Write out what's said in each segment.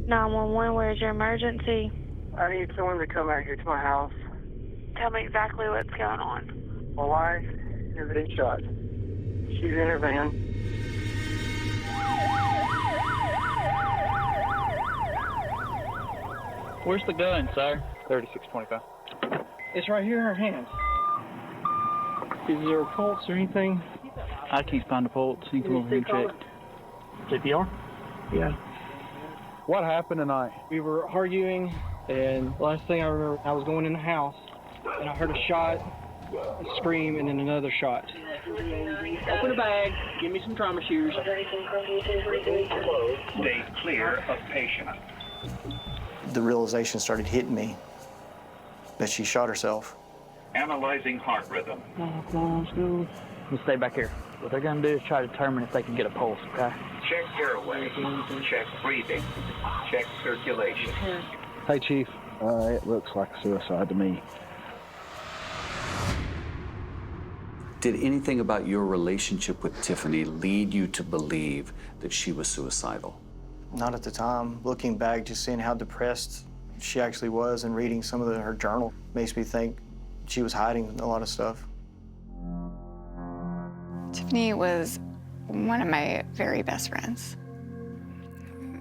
911, where's your emergency? I need someone to come out here to my house. Tell me exactly what's going on. My wife has been shot. She's in her van. Where's the gun, sir? 3625. It's right here in her hand. Is there a pulse or anything? I can't find a pulse. You can come over here and check. CPR? Yeah. What happened tonight? We were arguing, and the last thing I remember, I was going in the house, and I heard a shot, a scream, and then another shot. Open the bag. Give me some trauma shoes. Stay clear of patient. The realization started hitting me that she shot herself. Analyzing heart rhythm. We'll stay back here. What they're going to do is try to determine if they can get a pulse, okay? Check airway. Check breathing. Check circulation. Hey, Chief. It looks like suicide to me. Did anything about your relationship with Tiffiney lead you to believe that she was suicidal? Not at the time. Looking back, just seeing how depressed she actually was and reading some of her journal makes me think she was hiding a lot of stuff. Tiffiney was one of my very best friends.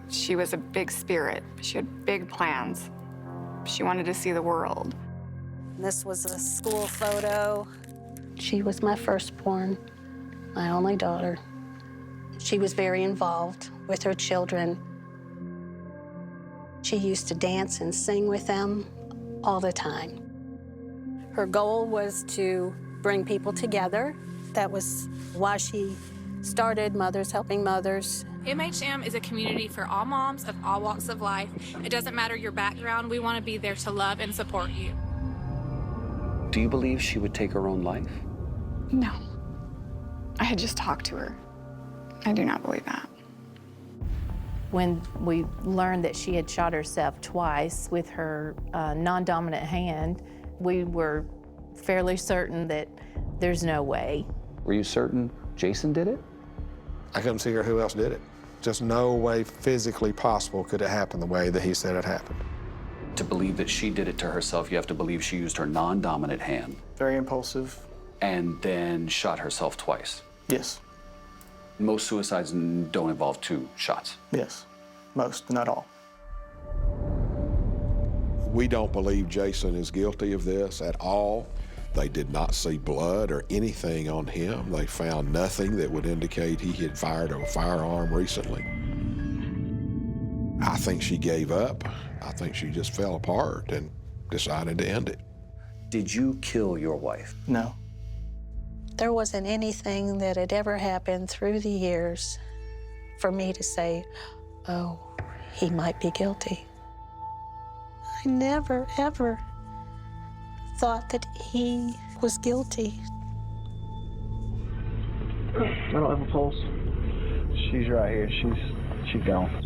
She was a big spirit. She had big plans. She wanted to see the world. This was a school photo. She was my firstborn, my only daughter. She was very involved with her children. She used to dance and sing with them all the time. Her goal was to bring people together. That was why she started Mothers Helping Mothers. MHM is a community for all moms of all walks of life. It doesn't matter your background. We want to be there to love and support you. Do you believe she would take her own life? No. I had just talked to her. I do not believe that. When we learned that she had shot herself twice with her non-dominant hand, we were fairly certain that there's no way. Were you certain Jason did it? I couldn't figure who else did it. Just no way physically possible could it happen the way that he said it happened. To believe that she did it to herself, you have to believe she used her non-dominant hand. Very impulsive. And then shot herself twice. Yes. Most suicides don't involve 2 shots. Yes, most, not all. We don't believe Jason is guilty of this at all. They did not see blood or anything on him. They found nothing that would indicate he had fired a firearm recently. I think she gave up. I think she just fell apart and decided to end it. Did you kill your wife? No. There wasn't anything that had ever happened through the years for me to say, oh, he might be guilty. I never, ever thought that he was guilty. I don't have a pulse. She's right here. She's gone.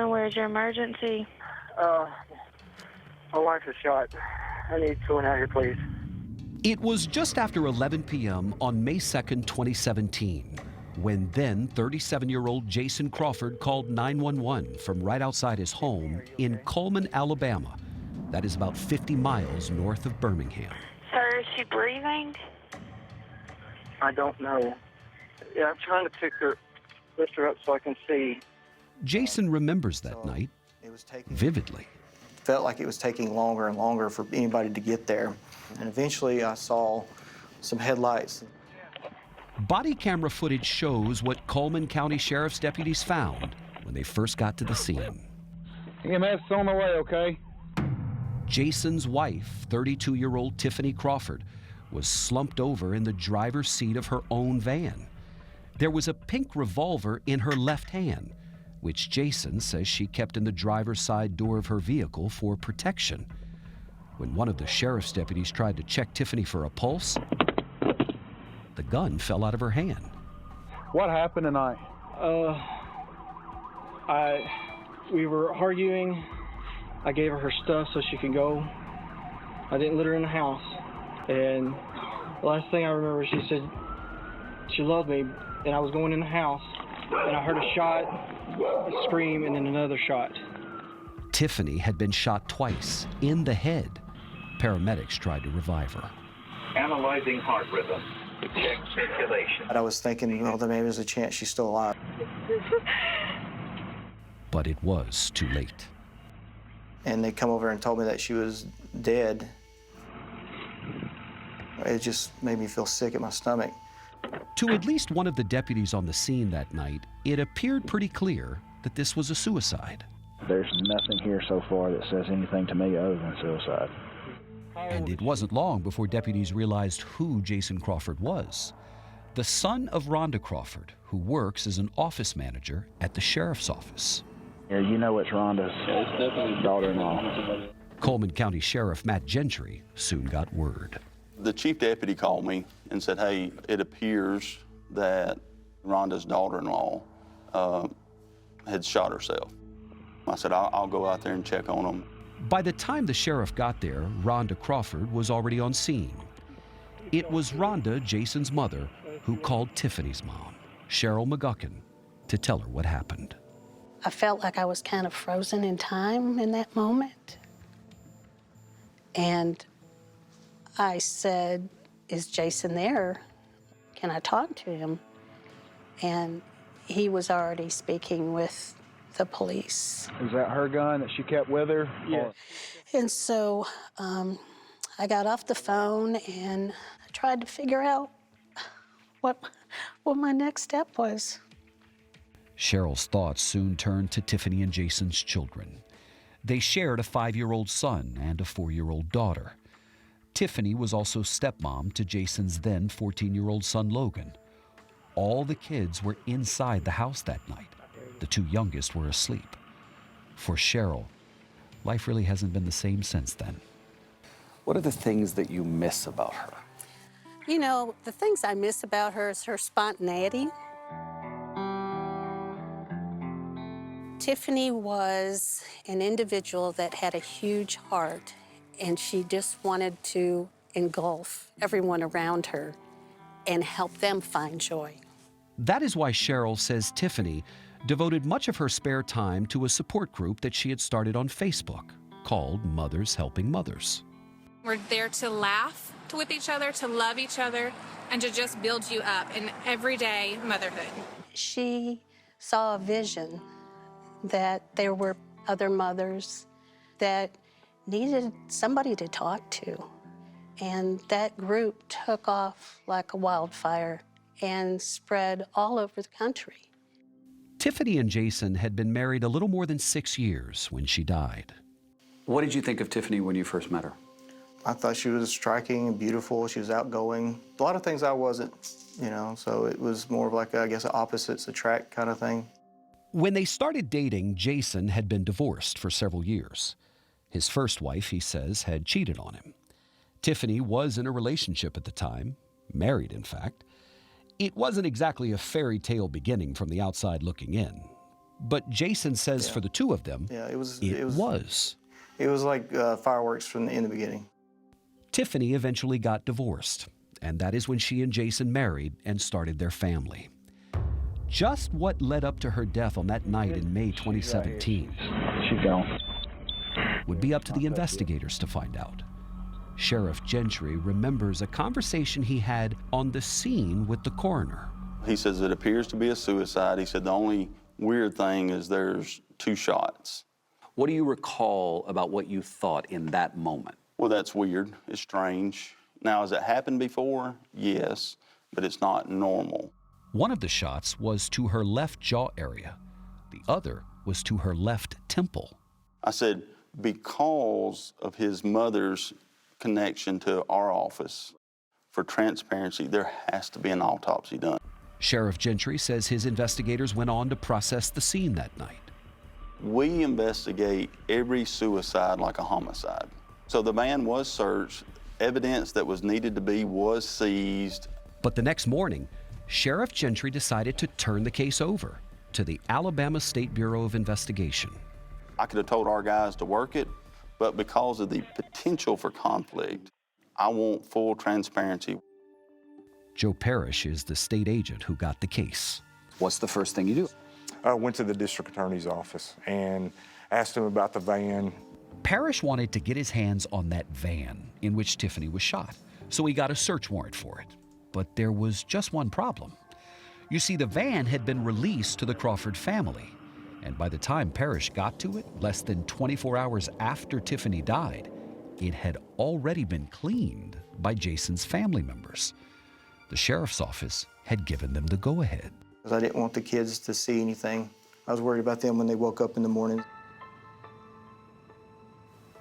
Where's your emergency? My wife is shot. I need someone out here, please. It was just after 11 p.m. on May 2nd, 2017, when then 37-year-old Jason Crawford called 911 from right outside his home in Cullman, Alabama. That is about 50 miles north of Birmingham. Sir, is she breathing? I don't know. Yeah, I'm trying to lift her up so I can see. Jason remembers that night vividly. Felt like it was taking longer and longer for anybody to get there. And eventually I saw some headlights. Body camera footage shows what Coleman County Sheriff's deputies found when they first got to the scene. EMS is on the way, okay? Jason's wife, 32-year-old Tiffiney Crawford, was slumped over in the driver's seat of her own van. There was a pink revolver in her left hand, which Jason says she kept in the driver's side door of her vehicle for protection. When one of the sheriff's deputies tried to check Tiffiney for a pulse, the gun fell out of her hand. What happened tonight? We were arguing. I gave her stuff so she could go. I didn't let her in the house. And the last thing I remember, she said she loved me, and I was going in the house, and I heard a shot, a scream, and then another shot. Tiffiney had been shot twice in the head. Paramedics tried to revive her. Analyzing heart rhythm. Check circulation. I was thinking, well, then maybe there's a chance she's still alive. But it was too late. And they come over and told me that she was dead. It just made me feel sick at my stomach. To at least one of the deputies on the scene that night, it appeared pretty clear that this was a suicide. There's nothing here so far that says anything to me other than suicide. And it wasn't long before deputies realized who Jason Crawford was. The son of Rhonda Crawford, who works as an office manager at the sheriff's office. Yeah, you know it's Rhonda's daughter-in-law. Coleman County Sheriff Matt Gentry soon got word. The chief deputy called me and said, hey, it appears that Rhonda's daughter-in-law had shot herself. I said, I'll go out there and check on them. By the time the sheriff got there, Rhonda Crawford was already on scene. It was Rhonda, Jason's mother, who called Tiffiney's mom, Cheryl McGuckin, to tell her what happened. I felt like I was kind of frozen in time in that moment. And I said, is Jason there? Can I talk to him? And he was already speaking with the police. Is that her gun that she kept with her? Yeah. And so I got off the phone and I tried to figure out what my next step was. Cheryl's thoughts soon turned to Tiffiney and Jason's children. They shared a 5-year-old son and a 4-year-old daughter. Tiffiney was also stepmom to Jason's then 14-year-old son, Logan. All the kids were inside the house that night. The 2 youngest were asleep. For Cheryl, life really hasn't been the same since then. What are the things that you miss about her? You know, the things I miss about her is her spontaneity. Tiffiney was an individual that had a huge heart, and she just wanted to engulf everyone around her and help them find joy. That is why Cheryl says Tiffiney devoted much of her spare time to a support group that she had started on Facebook called Mothers Helping Mothers. We're there to laugh with each other, to love each other, and to just build you up in everyday motherhood. She saw a vision that there were other mothers that needed somebody to talk to. And that group took off like a wildfire and spread all over the country. Tiffiney and Jason had been married a little more than 6 years when she died. What did you think of Tiffiney when you first met her? I thought she was striking and beautiful. She was outgoing. A lot of things I wasn't, you know, so it was more of like, I guess, opposites attract kind of thing. When they started dating, Jason had been divorced for several years. His first wife, he says, had cheated on him. Tiffiney was in a relationship at the time, married in fact. It wasn't exactly a fairy tale beginning from the outside looking in. But Jason says for the two of them, it was like fireworks in the beginning. Tiffiney eventually got divorced, and that is when she and Jason married and started their family. Just what led up to her death on that night in May 2017 She's gone. Would be up to the investigators to find out. Sheriff Gentry remembers a conversation he had on the scene with the coroner. He says it appears to be a suicide. He said the only weird thing is there's 2 shots. What do you recall about what you thought in that moment? Well, that's weird. It's strange. Now, has it happened before? Yes. but it's not normal. One of the shots was to her left jaw area. The other was to her left temple. I said, because of his mother's connection to our office, for transparency, there has to be an autopsy done. Sheriff Gentry says his investigators went on to process the scene that night. We investigate every suicide like a homicide. So the van was searched, evidence that was needed to be was seized. But the next morning, Sheriff Gentry decided to turn the case over to the Alabama State Bureau of Investigation. I could have told our guys to work it, but because of the potential for conflict, I want full transparency. Joe Parrish is the state agent who got the case. What's the first thing you do? I went to the district attorney's office and asked him about the van. Parrish wanted to get his hands on that van in which Tiffiney was shot, so he got a search warrant for it. But there was just one problem. You see, the van had been released to the Crawford family, and by the time Parrish got to it, less than 24 hours after Tiffiney died, it had already been cleaned by Jason's family members. The sheriff's office had given them the go-ahead. I didn't want the kids to see anything. I was worried about them when they woke up in the morning.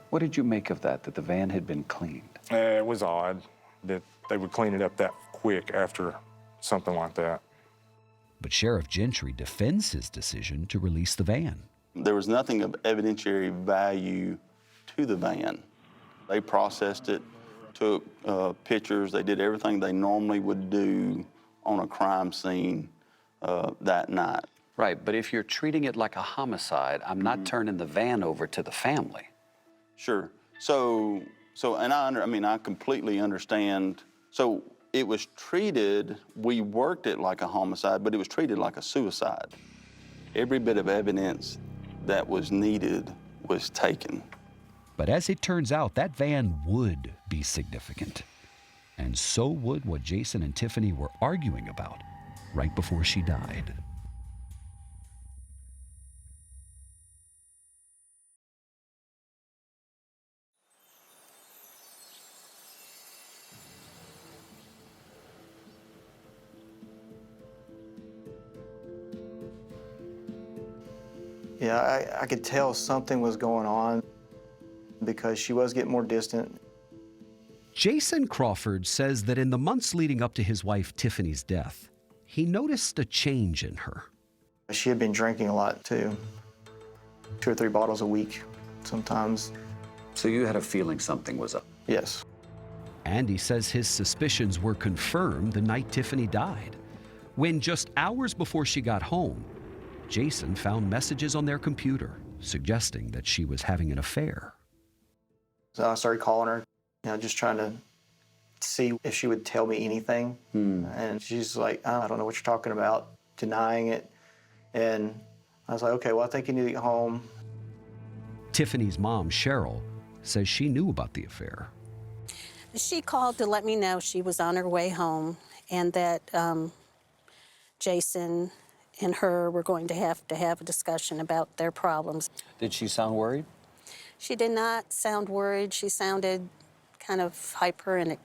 What did you make of that the van had been cleaned? It was odd that they would clean it up that quick after something like that. But Sheriff Gentry defends his decision to release the van. There was nothing of evidentiary value to the van. They processed it, took pictures, they did everything they normally would do on a crime scene that night. Right, but if you're treating it like a homicide, I'm not turning the van over to the family. Sure. So, and I completely understand. So it was treated, we worked it like a homicide, but it was treated like a suicide. Every bit of evidence that was needed was taken. But as it turns out, that van would be significant. And so would what Jason and Tiffiney were arguing about right before she died. Yeah, I could tell something was going on because she was getting more distant. Jason Crawford says that in the months leading up to his wife Tiffiney's death, he noticed a change in her. She had been drinking a lot too. 2 or 3 bottles a week, sometimes. So you had a feeling something was up? Yes. And he says his suspicions were confirmed the night Tiffiney died, when just hours before she got home, Jason found messages on their computer suggesting that she was having an affair. So I started calling her, just trying to see if she would tell me anything. And she's like, I don't know what you're talking about, denying it. And I was like, okay, well, I think you need to get home. Tiffiney's mom, Cheryl, says she knew about the affair. She called to let me know she was on her way home and that Jason and her were going to have a discussion about their problems. Did she sound worried? She did not sound worried. She sounded kind of hyper and,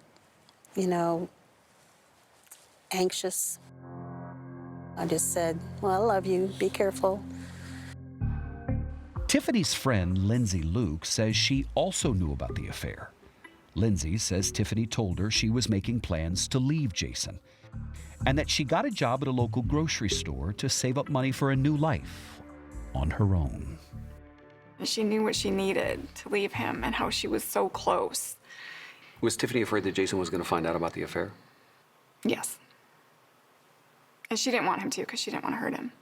anxious. I just said, well, I love you. Be careful. Tiffiney's friend, Lindsay Luke, says she also knew about the affair. Lindsay says Tiffiney told her she was making plans to leave Jason and that she got a job at a local grocery store to save up money for a new life on her own. She knew what she needed to leave him and how she was so close. Was Tiffiney afraid that Jason was going to find out about the affair? Yes. And she didn't want him to because she didn't want to hurt him.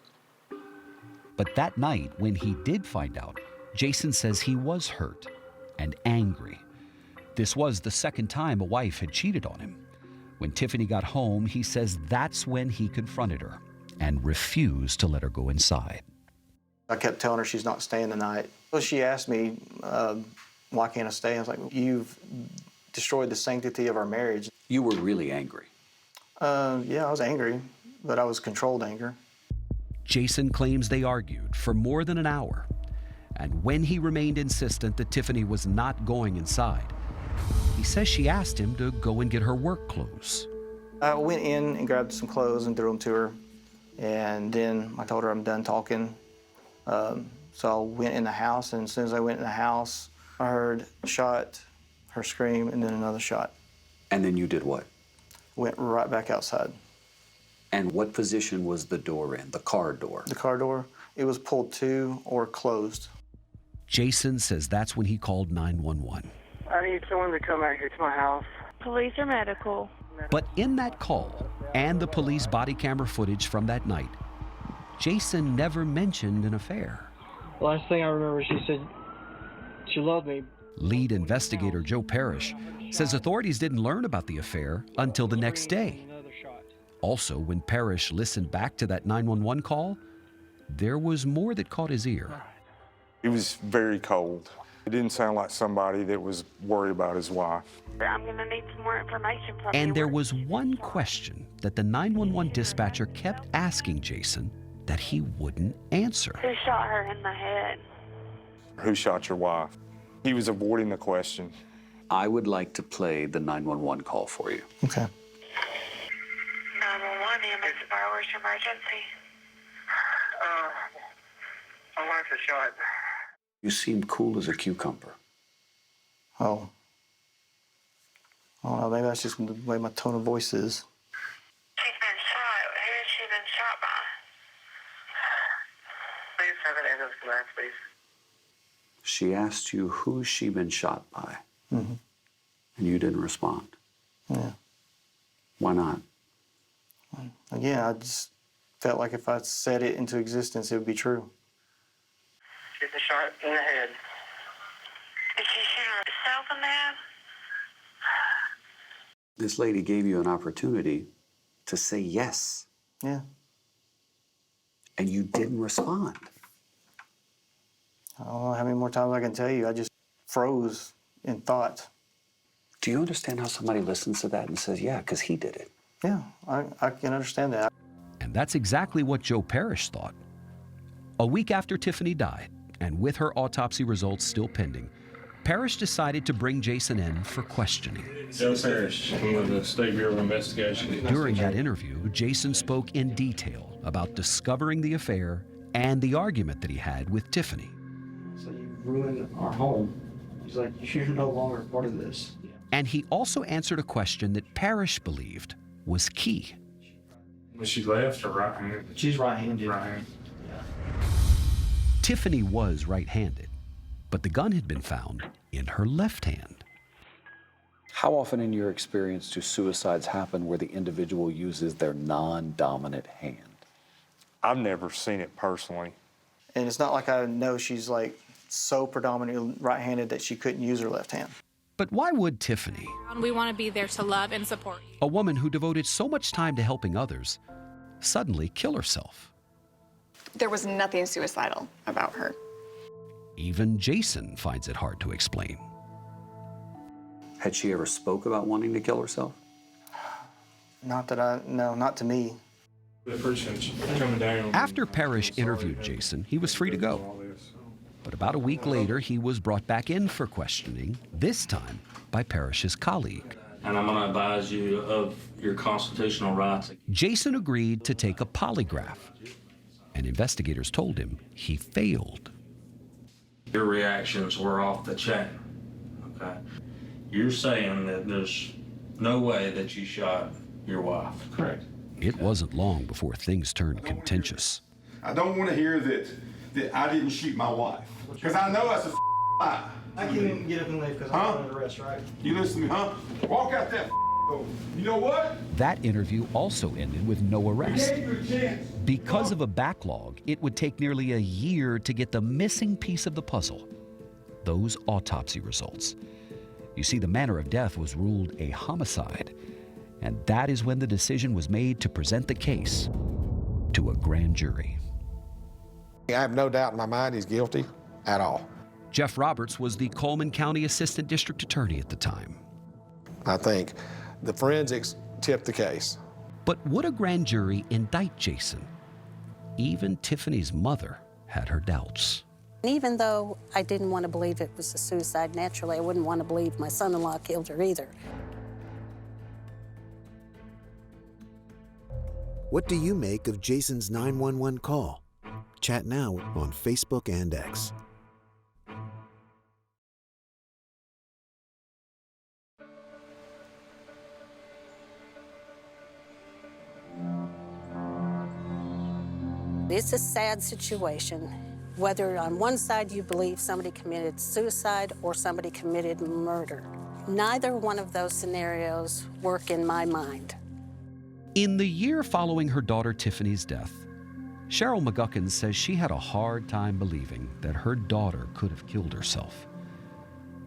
But that night, when he did find out, Jason says he was hurt and angry. This was the second time a wife had cheated on him. When Tiffiney got home, he says that's when he confronted her and refused to let her go inside. I kept telling her she's not staying the night. So she asked me, why can't I stay? I was like, you've destroyed the sanctity of our marriage. You were really angry. Yeah, I was angry, but I was controlled anger. Jason claims they argued for more than an hour. And when he remained insistent that Tiffiney was not going inside, he says she asked him to go and get her work clothes. I went in and grabbed some clothes and threw them to her. And then I told her I'm done talking. So I went in the house, and as soon as I went in the house, I heard a shot, her scream, and then another shot. And then you did what? Went right back outside. And what position was the door in, the car door? The car door, it was pulled to or closed. Jason says that's when he called 911. I need someone to come out here to my house. Police or medical? But in that call and the police body camera footage from that night, Jason never mentioned an affair. The last thing I remember, she said she loved me. Lead investigator Joe Parrish says authorities didn't learn about the affair until the next day. Also, when Parrish listened back to that 911 call, there was more that caught his ear. He was very cold. It didn't sound like somebody that was worried about his wife. I'm going to need some more information from you. And there was one question that the 911 dispatcher kept asking Jason that he wouldn't answer. Who shot her in the head? Who shot your wife? He was avoiding the question. I would like to play the 911 call for you. Okay. 911, EMS, where's your emergency? My wife is shot. You seem cool as a cucumber. Oh. I don't know, maybe that's just the way my tone of voice is. She's been shot. Who has she been shot by? Please have an ambulance come out, please. She asked you who's she been shot by, Mm-hmm. and you didn't respond. Yeah. Why not? Again, I just felt like if I said it into existence, it would be true. She's been shot in the head. Did she shoot herself in the head? This lady gave you an opportunity to say yes. Yeah. And you didn't respond. I don't know how many more times I can tell you. I just froze in thought. Do you understand how somebody listens to that and says, yeah, because he did it? Yeah, I can understand that. And that's exactly what Joe Parrish thought. A week after Tiffiney died, and with her autopsy results still pending, Parrish decided to bring Jason in for questioning. Joe Parrish, I'm with the State Bureau of Investigation. During that interview, Jason spoke in detail about discovering the affair and the argument that he had with Tiffiney. So you ruined our home. He's like, you're no longer part of this. And he also answered a question that Parrish believed was key. Was she left or right-handed? She's right-handed. Right-handed. Tiffiney was right-handed, but the gun had been found in her left hand. How often in your experience do suicides happen where the individual uses their non-dominant hand? I've never seen it personally. And it's not like I know she's like so predominantly right-handed that she couldn't use her left hand. But why would Tiffiney, We want to be there to love and support you. a woman who devoted so much time to helping others, suddenly kill herself? There was nothing suicidal about her. Even Jason finds it hard to explain. Had she ever spoke about wanting to kill herself? Not that I, no, not to me. I appreciate you coming down. After Parrish interviewed Jason, he was free to go. But about a week later, he was brought back in for questioning, this time by Parrish's colleague. And I'm going to advise you of your constitutional rights. Jason agreed to take a polygraph, and investigators told him he failed. Your reactions were off the chain, okay? You're saying that there's no way that you shot your wife. Correct. It wasn't long before things turned contentious. I don't want to hear that I didn't shoot my wife, because I know that's a lie. I can't get up and leave because I'm under arrest, right? You listen to me, huh? Walk out that door. You know what? That interview also ended with no arrest. I gave you a chance. Because of a backlog, it would take nearly a year to get the missing piece of the puzzle, those autopsy results. You see, the manner of death was ruled a homicide, and that is when the decision was made to present the case to a grand jury. I have no doubt in my mind he's guilty at all. Jeff Roberts was the Coleman County Assistant District Attorney at the time. I think the forensics tipped the case. But would a grand jury indict Jason? Even Tiffiney's mother had her doubts. Even though I didn't want to believe it was a suicide, naturally, I wouldn't want to believe my son-in-law killed her either. What do you make of Jason's 911 call? Chat now on Facebook and X. It's a sad situation. Whether on one side you believe somebody committed suicide or somebody committed murder. Neither one of those scenarios work in my mind. In the year following her daughter Tiffiney's death, Cheryl McGuckin says she had a hard time believing that her daughter could have killed herself.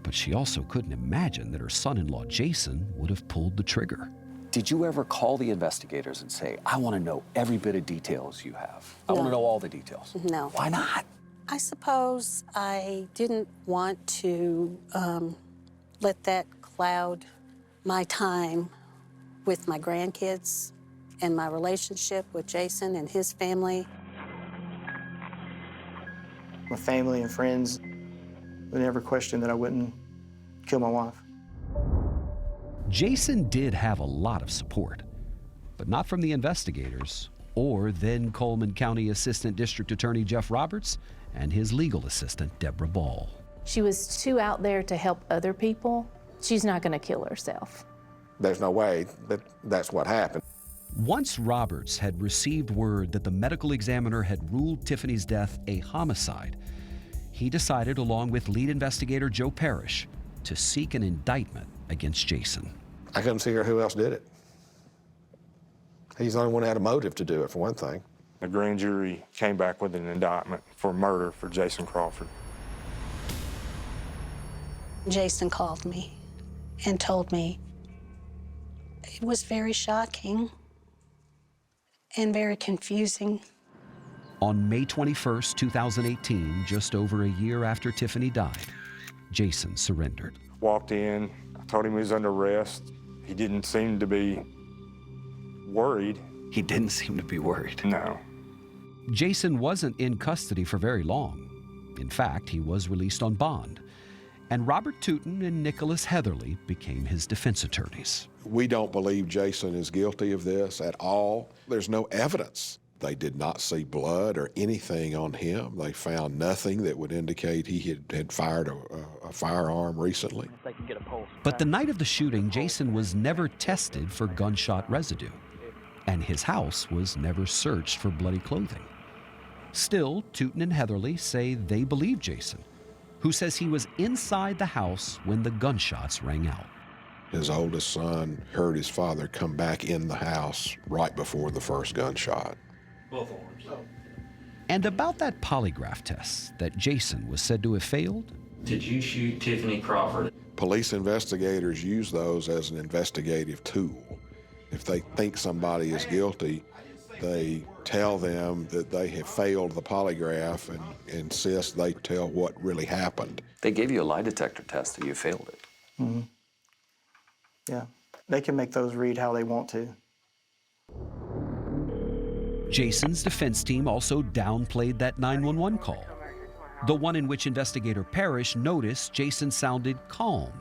But she also couldn't imagine that her son-in-law Jason would have pulled the trigger. Did you ever call the investigators and say, I want to know every bit of details you have? I want to No. know all the details. No. Why not? I suppose I didn't want to let that cloud my time with my grandkids and my relationship with Jason and his family. My family and friends would never question that I wouldn't kill my wife. Jason did have a lot of support, but not from the investigators or then Coleman County Assistant District Attorney Jeff Roberts and his legal assistant Deborah Ball. She was too out there to help other people. She's not going to kill herself. There's no way that that's what happened. Once Roberts had received word that the medical examiner had ruled Tiffiney's death a homicide, he decided, along with lead investigator Joe Parrish, to seek an indictment against Jason. I couldn't figure out who else did it. He's the only one who had a motive to do it, for one thing. The grand jury came back with an indictment for murder for Jason Crawford. Jason called me and told me it was very shocking and very confusing. On May 21st, 2018, just over a year after Tiffiney died, Jason surrendered. Walked in, I told him he was under arrest. He didn't seem to be worried. He didn't seem to be worried. No. Jason wasn't in custody for very long. In fact, he was released on bond. And Robert Tootin and Nicholas Heatherly became his defense attorneys. We don't believe Jason is guilty of this at all. There's no evidence. They did not see blood or anything on him. They found nothing that would indicate he had fired a firearm recently. But the night of the shooting, Jason was never tested for gunshot residue, and his house was never searched for bloody clothing. Still, Tootin and Heatherly say they believe Jason, who says he was inside the house when the gunshots rang out. His oldest son heard his father come back in the house right before the first gunshot. Both arms. And about that polygraph test that Jason was said to have failed? Did you shoot Tiffiney Crawford? Police investigators use those as an investigative tool. If they think somebody is guilty, they tell them that they have failed the polygraph and insist they tell what really happened. They gave you a lie detector test and you failed it. Mm-hmm. Yeah, they can make those read how they want to. Jason's defense team also downplayed that 911 call, the one in which investigator Parrish noticed Jason sounded calm,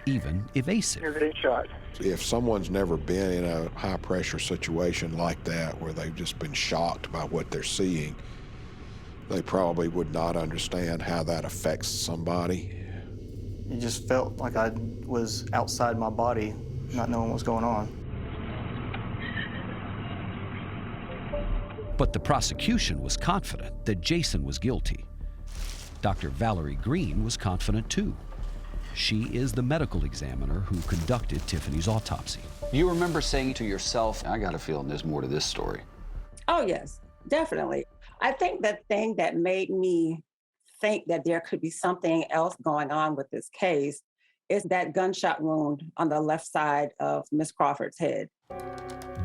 even evasive. If someone's never been in a high-pressure situation like that where they've just been shocked by what they're seeing, they probably would not understand how that affects somebody. It just felt like I was outside my body, not knowing what was going on. But the prosecution was confident that Jason was guilty. Dr. Valerie Green was confident too. She is the medical examiner who conducted Tiffiney's autopsy. You remember saying to yourself, I got a feeling there's more to this story. Oh, yes, definitely. I think the thing that made me think that there could be something else going on with this case is that gunshot wound on the left side of Miss Crawford's head.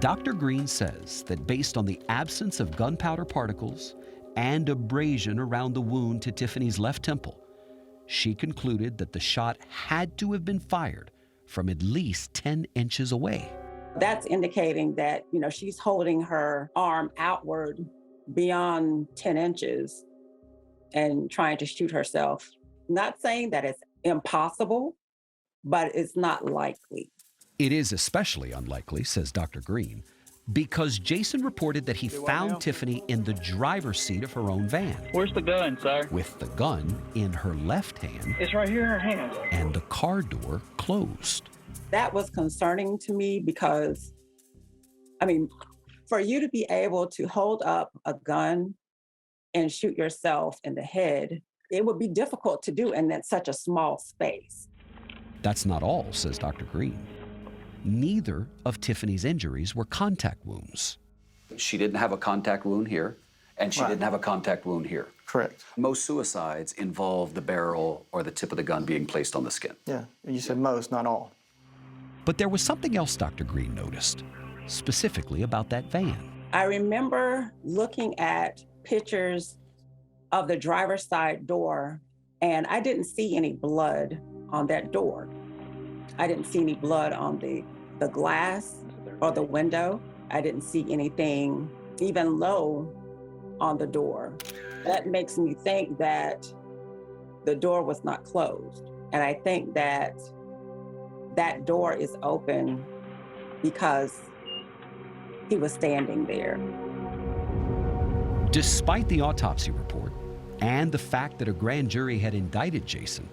Dr. Green says that based on the absence of gunpowder particles and abrasion around the wound to Tiffiney's left temple, she concluded that the shot had to have been fired from at least 10 inches away. That's indicating that, she's holding her arm outward beyond 10 inches and trying to shoot herself. Not saying that it's impossible, but it's not likely. It is especially unlikely, says Dr. Green, because Jason reported that he found Tiffiney in the driver's seat of her own van. Where's the gun, sir? With the gun in her left hand. It's right here in her hand. And the car door closed. That was concerning to me because, I mean, for you to be able to hold up a gun and shoot yourself in the head, it would be difficult to do in such a small space. That's not all, says Dr. Green. Neither of Tiffiney's injuries were contact wounds. She didn't have a contact wound here, and she didn't have a contact wound here. Correct. Most suicides involve the barrel or the tip of the gun being placed on the skin. Yeah, you said most, not all. But there was something else Dr. Green noticed, specifically about that van. I remember looking at pictures of the driver's side door, and I didn't see any blood on that door. I didn't see any blood on the glass or the window. I didn't see anything even low on the door. That makes me think that the door was not closed. And I think that that door is open because he was standing there. Despite the autopsy report and the fact that a grand jury had indicted Jason,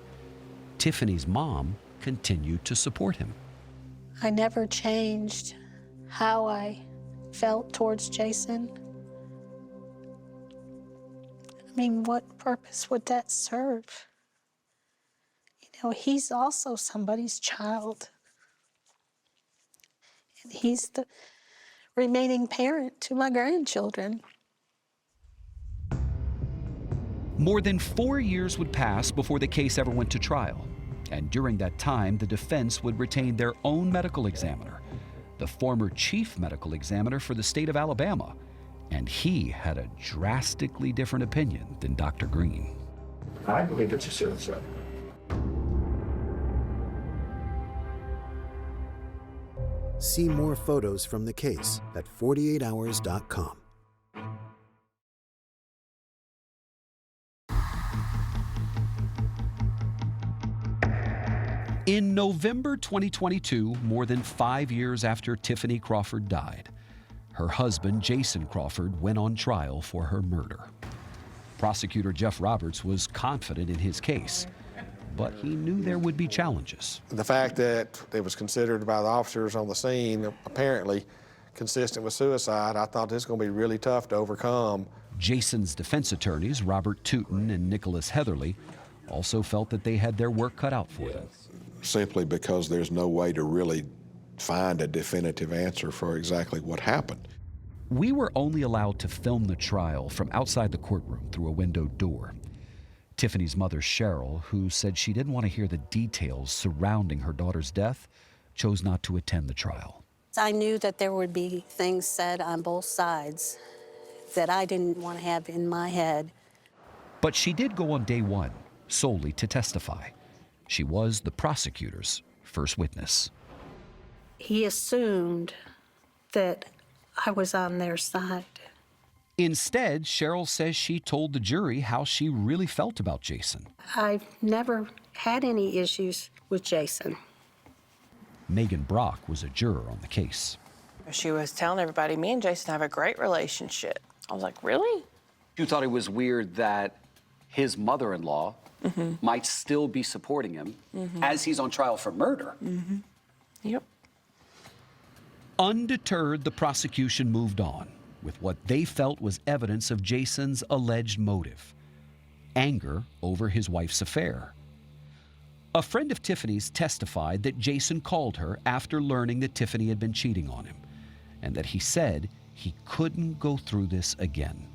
Tiffiney's mom continued to support him. I never changed how I felt towards Jason. I mean, what purpose would that serve? You know, he's also somebody's child. And he's the remaining parent to my grandchildren. More than 4 years would pass before the case ever went to trial. And during that time, the defense would retain their own medical examiner, the former chief medical examiner for the state of Alabama. And he had a drastically different opinion than Dr. Green. I believe it's a suicide. See more photos from the case at 48hours.com. In November 2022, more than 5 years after Tiffiney Crawford died, her husband, Jason Crawford, went on trial for her murder. Prosecutor Jeff Roberts was confident in his case, but he knew there would be challenges. The fact that it was considered by the officers on the scene apparently consistent with suicide, I thought this was going to be really tough to overcome. Jason's defense attorneys, Robert Tootin and Nicholas Heatherly, also felt that they had their work cut out for them. Simply because there's no way to really find a definitive answer for exactly what happened. We were only allowed to film the trial from outside the courtroom through a windowed door. Tiffiney's mother, Cheryl, who said she didn't want to hear the details surrounding her daughter's death, chose not to attend the trial. I knew that there would be things said on both sides that I didn't want to have in my head. But she did go on day one solely to testify. She was the prosecutor's first witness. He assumed that I was on their side. Instead, Cheryl says she told the jury how she really felt about Jason. I've never had any issues with Jason. Megan Brock was a juror on the case. She was telling everybody, me and Jason have a great relationship. I was like, really? You thought it was weird that his mother-in-law might still be supporting him as he's on trial for murder. Yep. Undeterred, the prosecution moved on with what they felt was evidence of Jason's alleged motive: anger over his wife's affair. A friend of Tiffiney's testified that Jason called her after learning that Tiffiney had been cheating on him, and that he said he couldn't go through this again,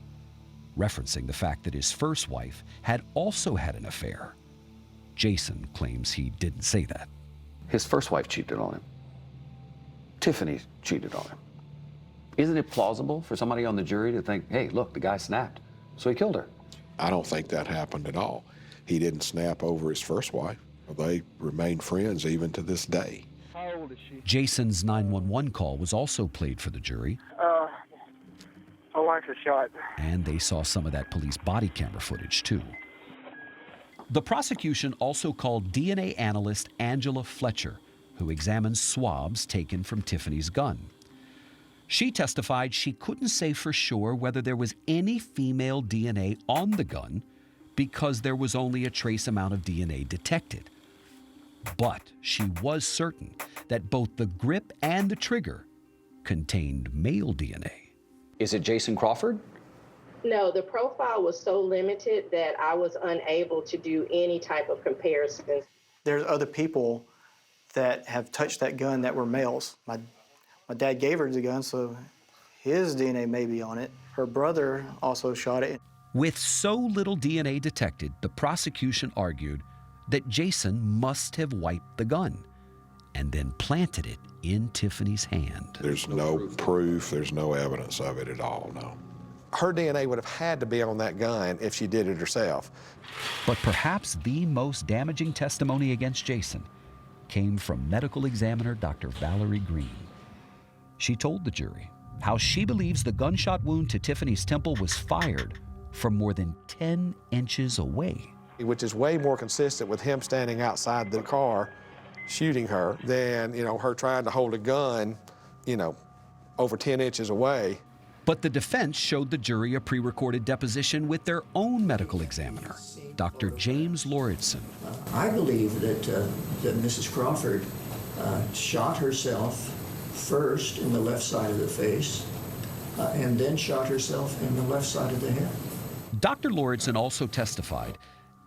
referencing the fact that his first wife had also had an affair. Jason claims he didn't say that. His first wife cheated on him. Tiffiney cheated on him. Isn't it plausible for somebody on the jury to think, hey, look, the guy snapped, so he killed her? I don't think that happened at all. He didn't snap over his first wife. They remain friends even to this day. How old is she? Jason's 911 call was also played for the jury. My wife was shot. And they saw some of that police body camera footage, too. The prosecution also called DNA analyst Angela Fletcher, who examined swabs taken from Tiffiney's gun. She testified she couldn't say for sure whether there was any female DNA on the gun because there was only a trace amount of DNA detected. But she was certain that both the grip and the trigger contained male DNA. Is it Jason Crawford? No, the profile was so limited that I was unable to do any type of comparisons. There's other people that have touched that gun that were males. My dad gave her the gun, so his DNA may be on it. Her brother also shot it. With so little DNA detected, the prosecution argued that Jason must have wiped the gun and then planted it in Tiffiney's hand. There's no proof, there's no evidence of it at all, no. Her DNA would have had to be on that gun if she did it herself. But perhaps the most damaging testimony against Jason came from medical examiner Dr. Valerie Green. She told the jury how she believes the gunshot wound to Tiffiney's temple was fired from more than 10 inches away. Which is way more consistent with him standing outside the car shooting her than, her trying to hold a gun, over 10 inches away. But the defense showed the jury a pre-recorded deposition with their own medical examiner, Dr. James Lauritsen. I believe that Mrs. Crawford shot herself first in the left side of the face and then shot herself in the left side of the head. Dr. Lauritsen also testified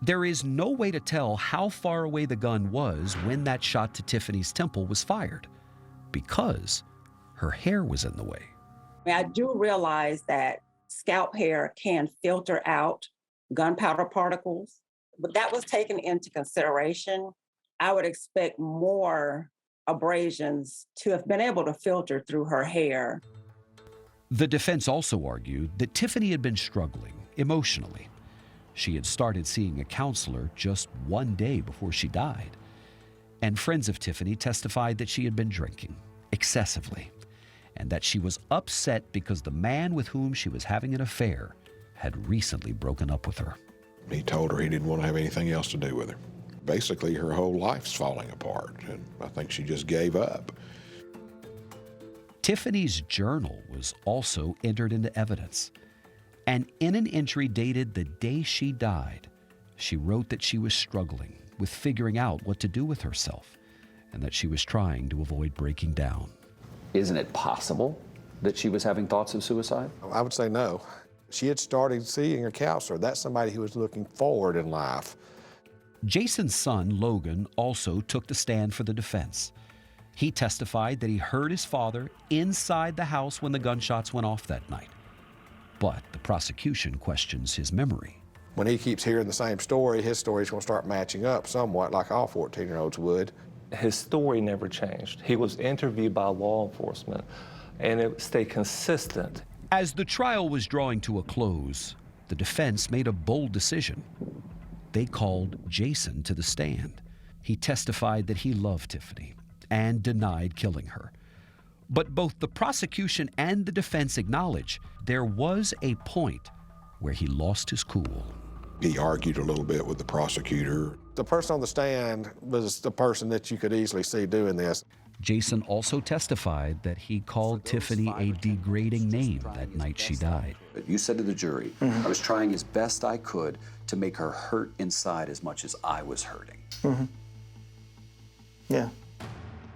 there is no way to tell how far away the gun was when that shot to Tiffiney's temple was fired because her hair was in the way. I do realize that scalp hair can filter out gunpowder particles, but that was taken into consideration. I would expect more abrasions to have been able to filter through her hair. The defense also argued that Tiffiney had been struggling emotionally. She had started seeing a counselor just one day before she died. And friends of Tiffiney testified that she had been drinking excessively and that she was upset because the man with whom she was having an affair had recently broken up with her. He told her he didn't want to have anything else to do with her. Basically, her whole life's falling apart, and I think she just gave up. Tiffiney's journal was also entered into evidence. And in an entry dated the day she died, she wrote that she was struggling with figuring out what to do with herself and that she was trying to avoid breaking down. Isn't it possible that she was having thoughts of suicide? I would say no. She had started seeing a counselor. That's somebody who was looking forward in life. Jason's son, Logan, also took the stand for the defense. He testified that he heard his father inside the house when the gunshots went off that night. But the prosecution questions his memory. When he keeps hearing the same story, his story's going to start matching up somewhat like all 14-year-olds would. His story never changed. He was interviewed by law enforcement, and it stayed consistent. As the trial was drawing to a close, the defense made a bold decision. They called Jason to the stand. He testified that he loved Tiffiney and denied killing her. But both the prosecution and the defense acknowledge there was a point where he lost his cool. He argued a little bit with the prosecutor. The person on the stand was the person that you could easily see doing this. Jason also testified that he called Tiffiney a degrading name that night she died. You said to the jury, I was trying as best I could to make her hurt inside as much as I was hurting. Yeah.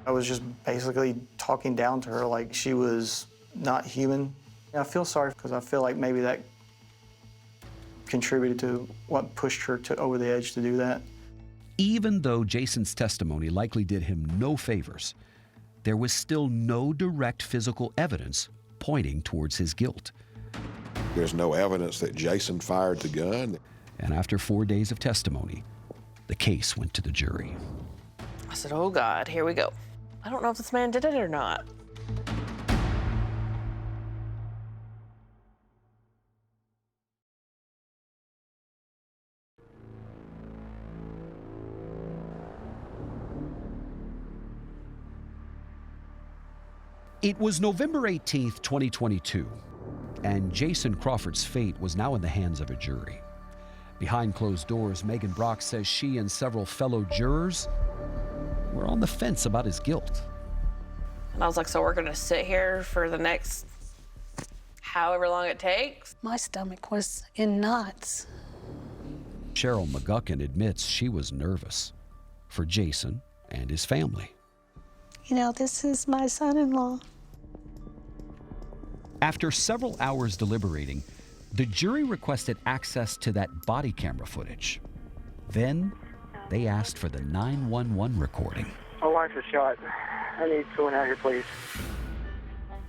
I was just basically talking down to her like she was not human. I feel sorry because I feel like maybe that contributed to what pushed her over the edge to do that. Even though Jason's testimony likely did him no favors, there was still no direct physical evidence pointing towards his guilt. There's no evidence that Jason fired the gun. And after 4 days of testimony, the case went to the jury. I said, oh God, here we go. I don't know if this man did it or not. It was November 18th, 2022, and Jason Crawford's fate was now in the hands of a jury. Behind closed doors, Megan Brock says she and several fellow jurors were on the fence about his guilt. And I was like, so we're gonna sit here for the next however long it takes? My stomach was in knots. Cheryl McGuckin admits she was nervous for Jason and his family. You know, this is my son-in-law. After several hours deliberating, the jury requested access to that body camera footage. Then they asked for the 911 recording. My wife is shot. I need someone out here, please.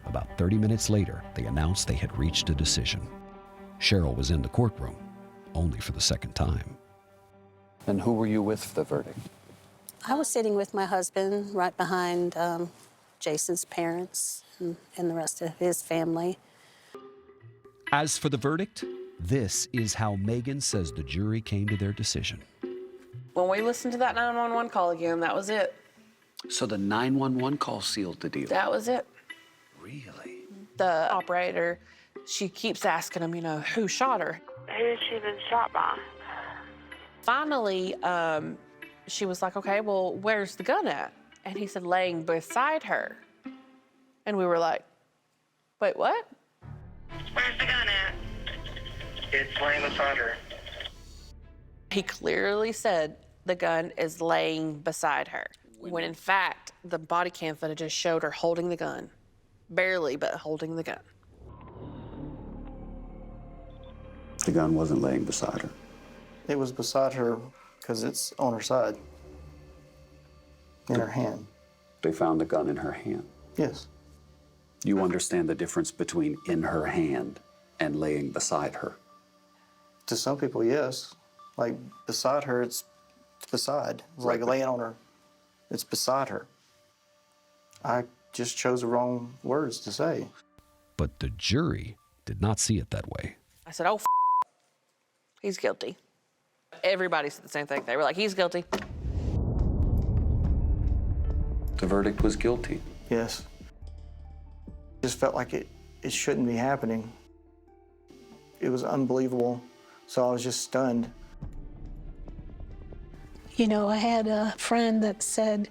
About 30 minutes later, they announced they had reached a decision. Cheryl was in the courtroom, only for the second time. And who were you with for the verdict? I was sitting with my husband right behind Jason's parents and the rest of his family. As for the verdict, this is how Megan says the jury came to their decision. When we listened to that 911 call again, that was it. So the 911 call sealed the deal? That was it. Really? The operator, she keeps asking him, you know, who shot her? Who has she been shot by? Finally, she was like, okay, well, where's the gun at? And he said, laying beside her. And we were like, wait, what? Where's the gun at? It's laying beside her. He clearly said the gun is laying beside her, when in fact, the body cam footage just showed her holding the gun. Barely, but holding the gun. The gun wasn't laying beside her. It was beside her because it's on her side, in her hand. They found the gun in her hand? Yes. You understand the difference between in her hand and laying beside her? To some people, yes. Like, beside her, it's beside. It's like laying on her. It's beside her. I just chose the wrong words to say. But the jury did not see it that way. I said, oh, he's guilty. Everybody said the same thing. They were like, he's guilty. The verdict was guilty? Yes. Just felt like it shouldn't be happening. It was unbelievable, so I was just stunned. You know, I had a friend that said,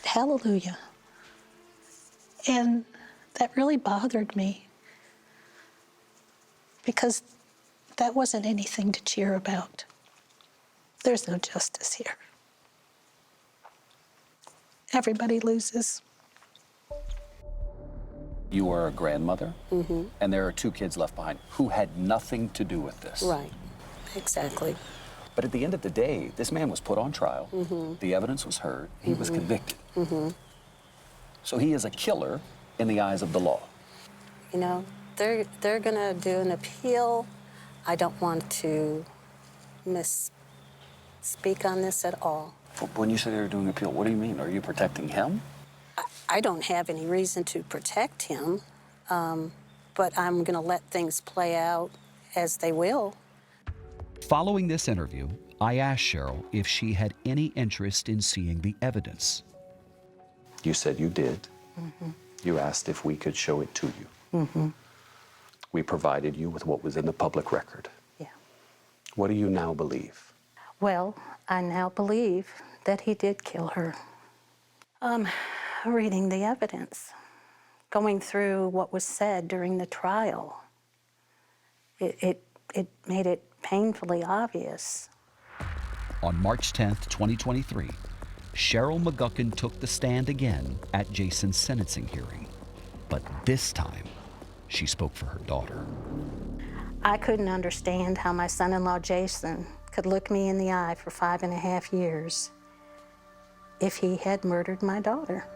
hallelujah. And that really bothered me because that wasn't anything to cheer about. There's no justice here. Everybody loses. You are a grandmother, and there are 2 kids left behind who had nothing to do with this. Right, exactly. But at the end of the day, this man was put on trial. The evidence was heard. He was convicted. So he is a killer in the eyes of the law. You know, they're gonna do an appeal. I don't want to misspeak on this at all. When you say they're doing an appeal, what do you mean? Are you protecting him? I don't have any reason to protect him, but I'm gonna let things play out as they will. Following this interview, I asked Cheryl if she had any interest in seeing the evidence. You said you did. You asked if we could show it to you. We provided you with what was in the public record. Yeah. What do you now believe? Well, I now believe that he did kill her. Reading the evidence, going through what was said during the trial, it made it painfully obvious. On March 10th, 2023, Cheryl McGuckin took the stand again at Jason's sentencing hearing. But this time, she spoke for her daughter. I couldn't understand how my son-in-law Jason could look me in the eye for 5.5 years if he had murdered my daughter.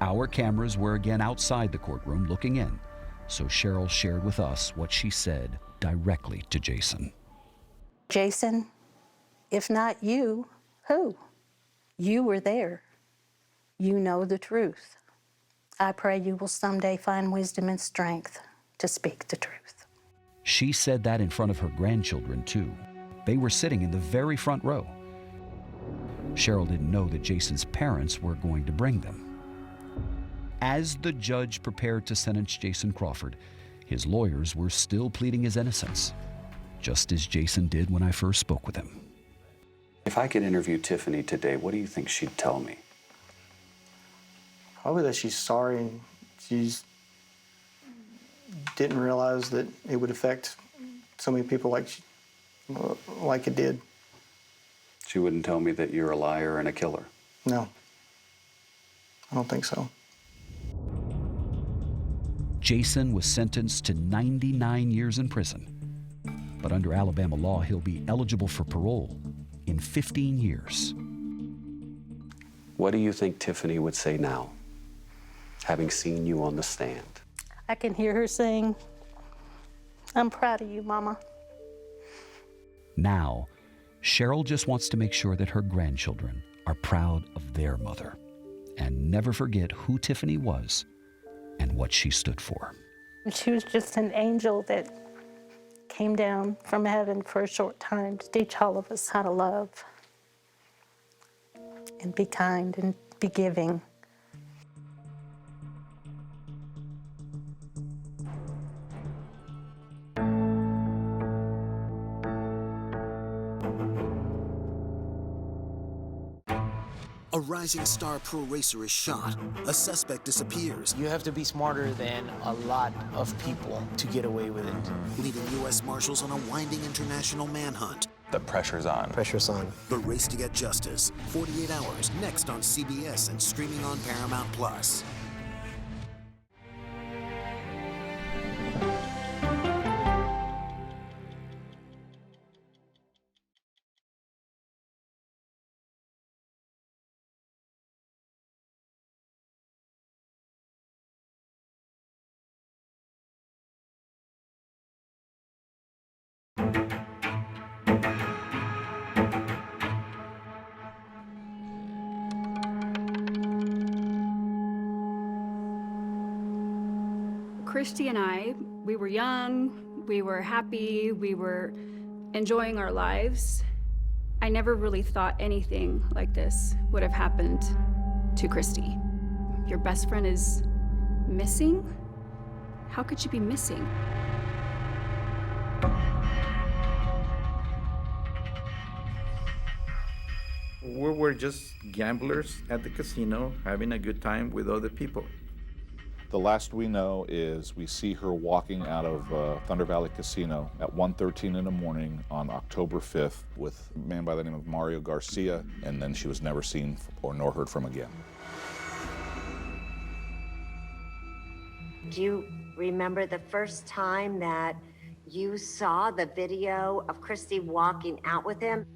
Our cameras were again outside the courtroom looking in, so Cheryl shared with us what she said directly to Jason. Jason, if not you, who? You were there. You know the truth. I pray you will someday find wisdom and strength to speak the truth. She said that in front of her grandchildren, too. They were sitting in the very front row. Cheryl didn't know that Jason's parents were going to bring them. As the judge prepared to sentence Jason Crawford, his lawyers were still pleading his innocence, just as Jason did when I first spoke with him. If I could interview Tiffiney today, what do you think she'd tell me? Probably that she's sorry and she's didn't realize that it would affect so many people like it did. She wouldn't tell me that you're a liar and a killer. No, I don't think so. Jason was sentenced to 99 years in prison. But under Alabama law, he'll be eligible for parole in 15 years. What do you think Tiffiney would say now, having seen you on the stand? I can hear her saying, "I'm proud of you, Mama." Now, Cheryl just wants to make sure that her grandchildren are proud of their mother and never forget who Tiffiney was and what she stood for. She was just an angel that came down from heaven for a short time to teach all of us how to love and be kind and be giving. A rising star pro racer is shot. A suspect disappears. You have to be smarter than a lot of people to get away with it. Leading U.S. Marshals on a winding international manhunt. The pressure's on. Pressure's on. The race to get justice. 48 hours, next on CBS and streaming on Paramount+. Christie and I, we were young, we were happy, we were enjoying our lives. I never really thought anything like this would have happened to Christie. Your best friend is missing? How could she be missing? We were just gamblers at the casino, having a good time with other people. The last we know is we see her walking out of Thunder Valley Casino at 1:13 in the morning on October 5th with a man by the name of Mario Garcia, and then she was never seen or nor heard from again. Do you remember the first time that you saw the video of Christie walking out with him?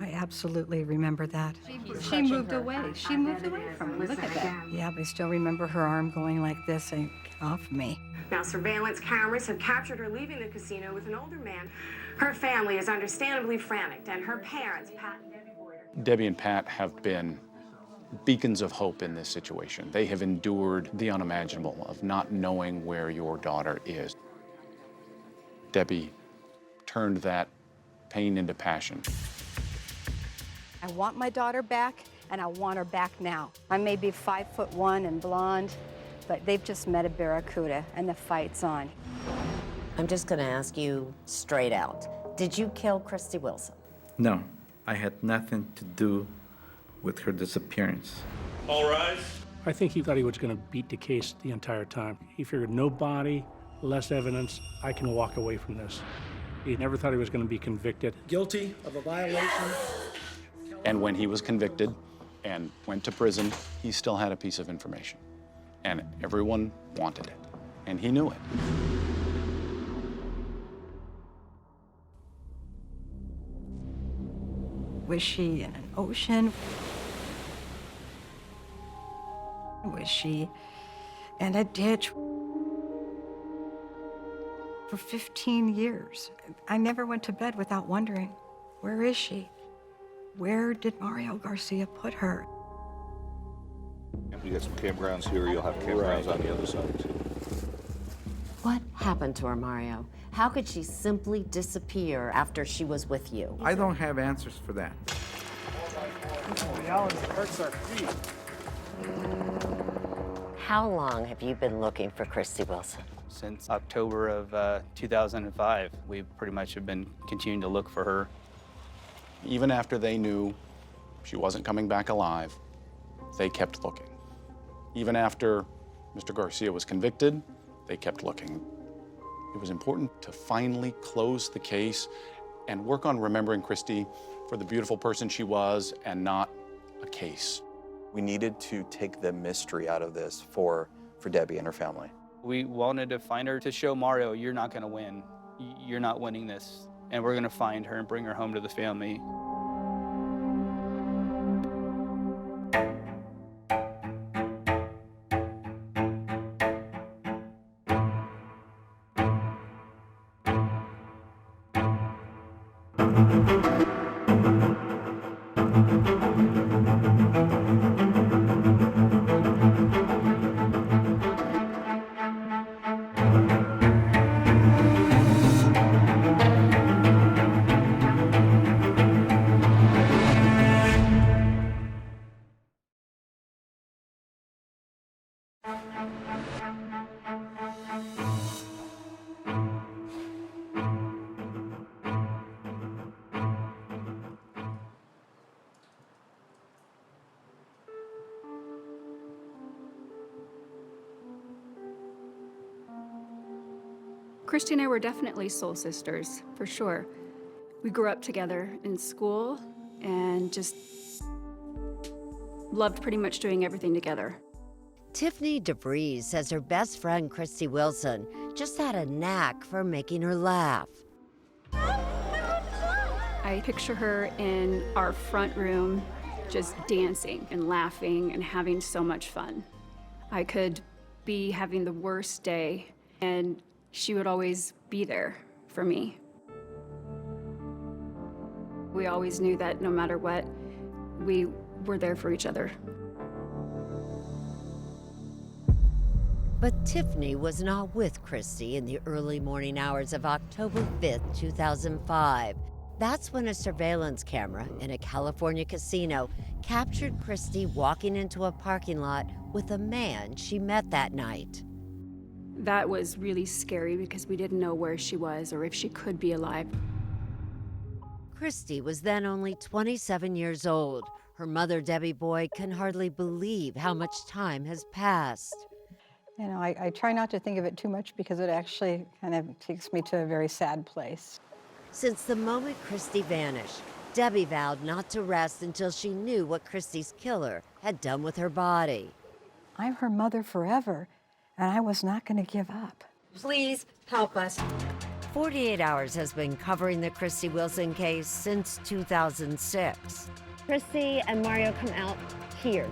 I absolutely remember that. She moved away. She moved away from me. Look at that. Yeah, but I still remember her arm going like this and get off me. Now, surveillance cameras have captured her leaving the casino with an older man. Her family is understandably frantic, and her parents, Pat and Debbie Boyer. Debbie and Pat have been beacons of hope in this situation. They have endured the unimaginable of not knowing where your daughter is. Debbie turned that pain into passion. I want my daughter back, and I want her back now. I may be 5'1" and blonde, but they've just met a barracuda, and the fight's on. I'm just going to ask you straight out. Did you kill Christie Wilson? No, I had nothing to do with her disappearance. All rise. I think he thought he was going to beat the case the entire time. He figured no body, less evidence, I can walk away from this. He never thought he was going to be convicted. Guilty of a violation. And when he was convicted and went to prison, he still had a piece of information. And everyone wanted it. And he knew it. Was she in an ocean? Was she in a ditch? For 15 years, I never went to bed without wondering, where is she? Where did Mario Garcia put her? We got some campgrounds here. You'll have campgrounds on the other side, too. What happened to her, Mario? How could she simply disappear after she was with you? I don't have answers for that. Reality hurts our feet. How long have you been looking for Christie Wilson? Since October of 2005, we pretty much have been continuing to look for her. Even after they knew she wasn't coming back alive, they kept looking. Even after Mr. Garcia was convicted, they kept looking. It was important to finally close the case and work on remembering Christie for the beautiful person she was and not a case. We needed to take the mystery out of this for Debbie and her family. We wanted to find her to show Mario, you're not gonna win. You're not winning this. And we're gonna find her and bring her home to the family. Christie and I were definitely soul sisters, for sure. We grew up together in school and just loved pretty much doing everything together. Tiffiney DeVries says her best friend, Christie Wilson, just had a knack for making her laugh. I picture her in our front room just dancing and laughing and having so much fun. I could be having the worst day and she would always be there for me. We always knew that no matter what, we were there for each other. But Tiffiney was not with Christie in the early morning hours of October 5th, 2005. That's when a surveillance camera in a California casino captured Christie walking into a parking lot with a man she met that night. That was really scary because we didn't know where she was or if she could be alive. Christie was then only 27 years old. Her mother, Debbie Boyd, can hardly believe how much time has passed. You know, I try not to think of it too much because it actually kind of takes me to a very sad place. Since the moment Christie vanished, Debbie vowed not to rest until she knew what Christie's killer had done with her body. I'm her mother forever, and I was not going to give up. Please help us. 48 Hours has been covering the Christie Wilson case since 2006. Christie and Mario come out here.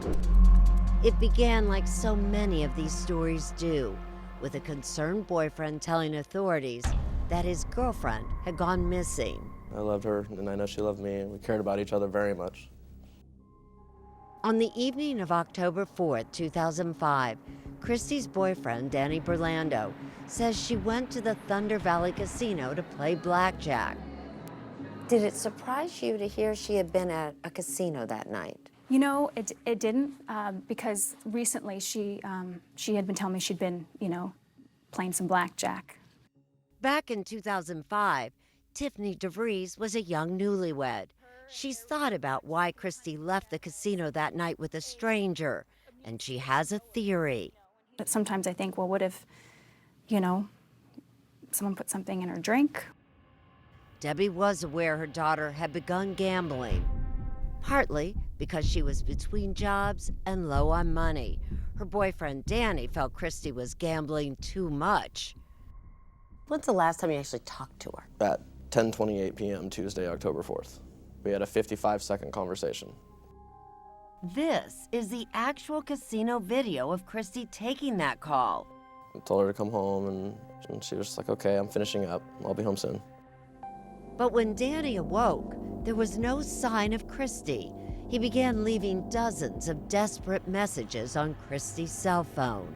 It began like so many of these stories do, with a concerned boyfriend telling authorities that his girlfriend had gone missing. I loved her, and I know she loved me, and we cared about each other very much. On the evening of October 4th, 2005, Christie's boyfriend, Danny Burlando, says she went to the Thunder Valley Casino to play blackjack. Did it surprise you to hear she had been at a casino that night? You know, it didn't because recently she had been telling me she'd been, playing some blackjack. Back in 2005, Tiffiney DeVries was a young newlywed. She's thought about why Christie left the casino that night with a stranger, and she has a theory. But sometimes I think, well, what if, someone put something in her drink? Debbie was aware her daughter had begun gambling, partly because she was between jobs and low on money. Her boyfriend, Danny, felt Christie was gambling too much. When's the last time you actually talked to her? At 10:28 p.m. Tuesday, October 4th. We had a 55-second conversation. This is the actual casino video of Christie taking that call. I told her to come home, and she was just like, okay, I'm finishing up. I'll be home soon. But when Danny awoke, there was no sign of Christie. He began leaving dozens of desperate messages on Christie's cell phone.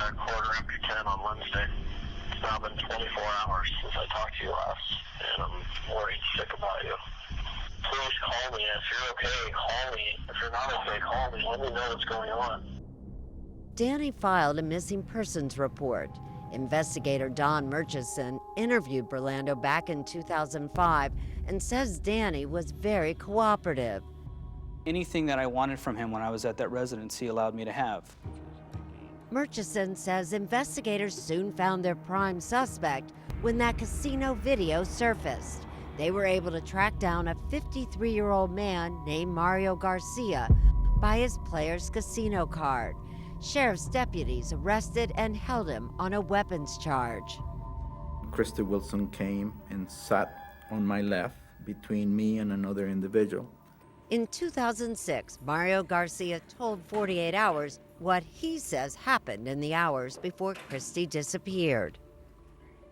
At 10:15 on Wednesday. It's now been 24 hours since I talked to you last, and I'm worried sick about you. Please call me. If you're okay, call me. If you're not okay, call me. Let me know what's going on. Danny filed a missing persons report. Investigator Don Murchison interviewed Burlando back in 2005 and says Danny was very cooperative. Anything that I wanted from him when I was at that residence, he allowed me to have. Murchison says investigators soon found their prime suspect when that casino video surfaced. They were able to track down a 53-year-old man named Mario Garcia by his player's casino card. Sheriff's deputies arrested and held him on a weapons charge. Christie Wilson came and sat on my left between me and another individual. In 2006, Mario Garcia told 48 Hours what he says happened in the hours before Christie disappeared.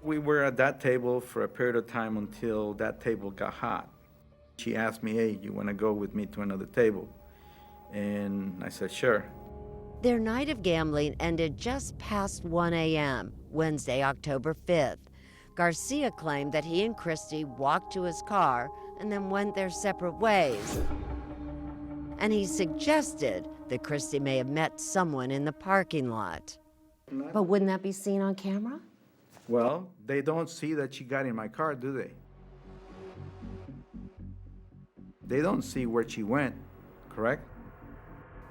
We were at that table for a period of time until that table got hot. She asked me, hey, you want to go with me to another table? And I said, sure. Their night of gambling ended just past 1 a.m., Wednesday, October 5th. Garcia claimed that he and Christie walked to his car and then went their separate ways. And he suggested that Christie may have met someone in the parking lot. But wouldn't that be seen on camera? Well, they don't see that she got in my car, do they? They don't see where she went, correct?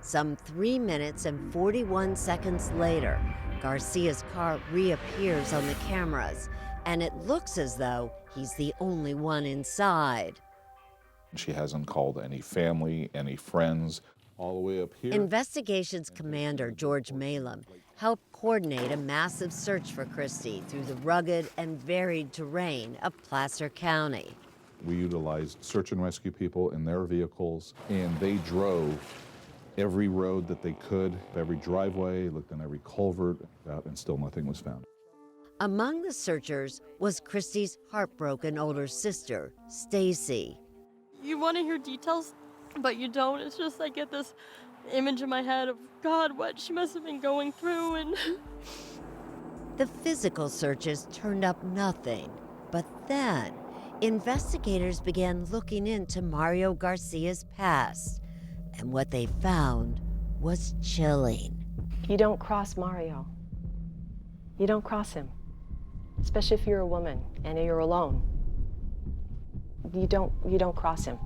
Some 3 minutes and 41 seconds later, Garcia's car reappears on the cameras, and it looks as though he's the only one inside. She hasn't called any family, any friends, all the way up here. Investigations Commander George Malum helped coordinate a massive search for Christie through the rugged and varied terrain of Placer County. We utilized search and rescue people in their vehicles, and they drove every road that they could, every driveway, looked in every culvert, and still nothing was found. Among the searchers was Christie's heartbroken older sister, Stacy. You want to hear details, but you don't. It's just I get this image in my head of, God, what she must have been going through. And The physical searches turned up nothing, but then investigators began looking into Mario Garcia's past, and what they found was chilling. You don't cross Mario. You don't cross him, especially if you're a woman and you're alone. You don't cross him.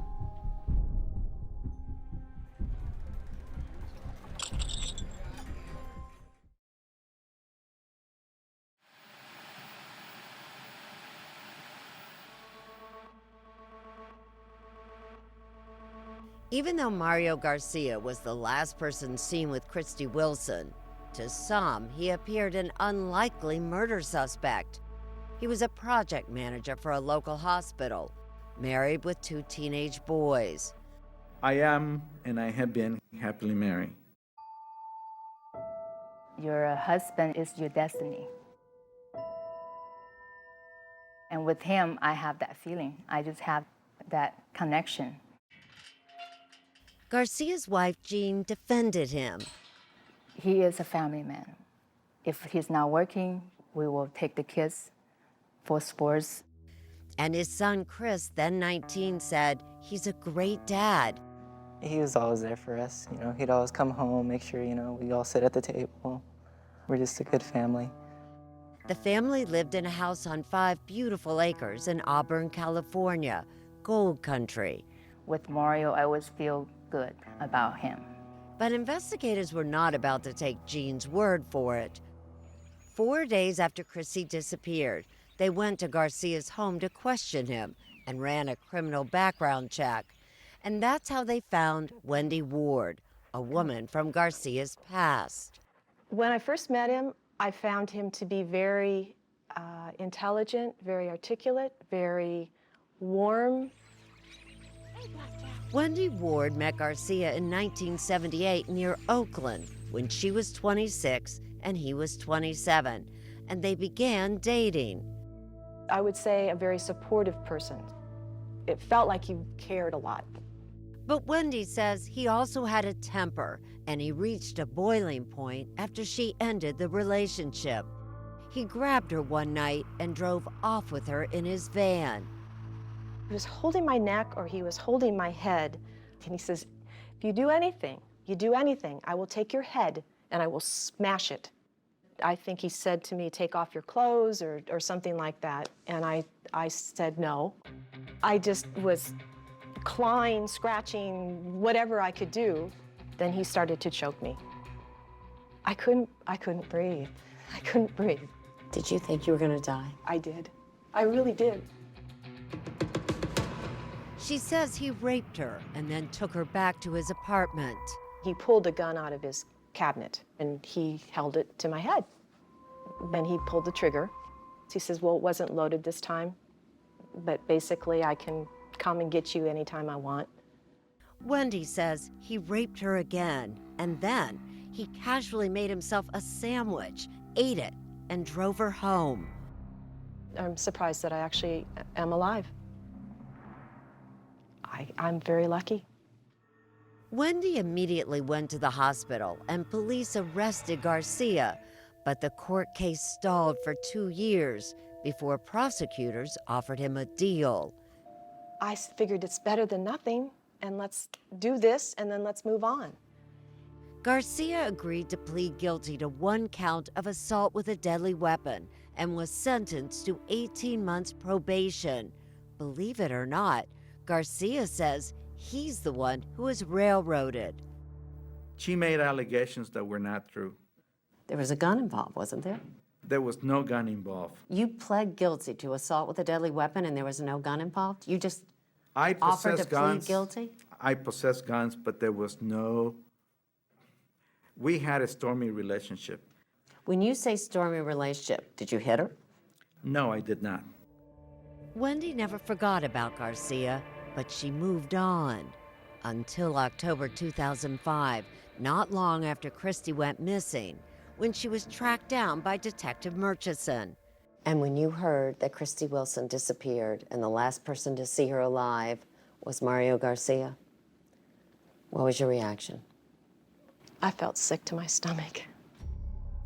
Even though Mario Garcia was the last person seen with Christie Wilson, to some, he appeared an unlikely murder suspect. He was a project manager for a local hospital, married with 2 teenage boys. I am, and I have been, happily married. Your husband is your destiny. And with him, I have that feeling. I just have that connection. Garcia's wife, Jean, defended him. He is a family man. If he's not working, we will take the kids for sports. And his son, Chris, then 19, said he's a great dad. He was always there for us. You know, he'd always come home, make sure, we all sit at the table. We're just a good family. The family lived in a house on 5 beautiful acres in Auburn, California, gold country. With Mario, I always feel good about him. But investigators were not about to take Jean's word for it. 4 days after Christie disappeared, they went to Garcia's home to question him and ran a criminal background check. And that's how they found Wendy Ward, a woman from Garcia's past. When I first met him, I found him to be very intelligent, very articulate, very warm. Wendy Ward met Garcia in 1978 near Oakland when she was 26 and he was 27, and they began dating. I would say a very supportive person. It felt like he cared a lot. But Wendy says he also had a temper, and he reached a boiling point after she ended the relationship. He grabbed her one night and drove off with her in his van. He was holding my neck or he was holding my head, and he says, if you do anything, I will take your head and I will smash it. I think he said to me, take off your clothes or something like that, and I said no. I just was clawing, scratching, whatever I could do. Then he started to choke me. I couldn't breathe. I couldn't breathe. Did you think you were going to die? I did. I really did. She says he raped her and then took her back to his apartment. He pulled a gun out of his cabinet and he held it to my head. Then he pulled the trigger. He says, well, it wasn't loaded this time, but basically I can come and get you anytime I want. Wendy says he raped her again, and then he casually made himself a sandwich, ate it, and drove her home. I'm surprised that I actually am alive. I'm very lucky. Wendy immediately went to the hospital and police arrested Garcia, but the court case stalled for 2 years before prosecutors offered him a deal. I figured it's better than nothing, and let's do this, and then let's move on. Garcia agreed to plead guilty to 1 count of assault with a deadly weapon and was sentenced to 18 months probation. Believe it or not, Garcia says he's the one who was railroaded. She made allegations that were not true. There was a gun involved, wasn't there? There was no gun involved. You pled guilty to assault with a deadly weapon and there was no gun involved? You just I offered to possess guns. plead guilty? I possess guns, but there was no... We had a stormy relationship. When you say stormy relationship, did you hit her? No, I did not. Wendy never forgot about Garcia, but she moved on. Until October 2005, not long after Christie went missing, when she was tracked down by Detective Murchison. And when you heard that Christie Wilson disappeared and the last person to see her alive was Mario Garcia, what was your reaction? I felt sick to my stomach.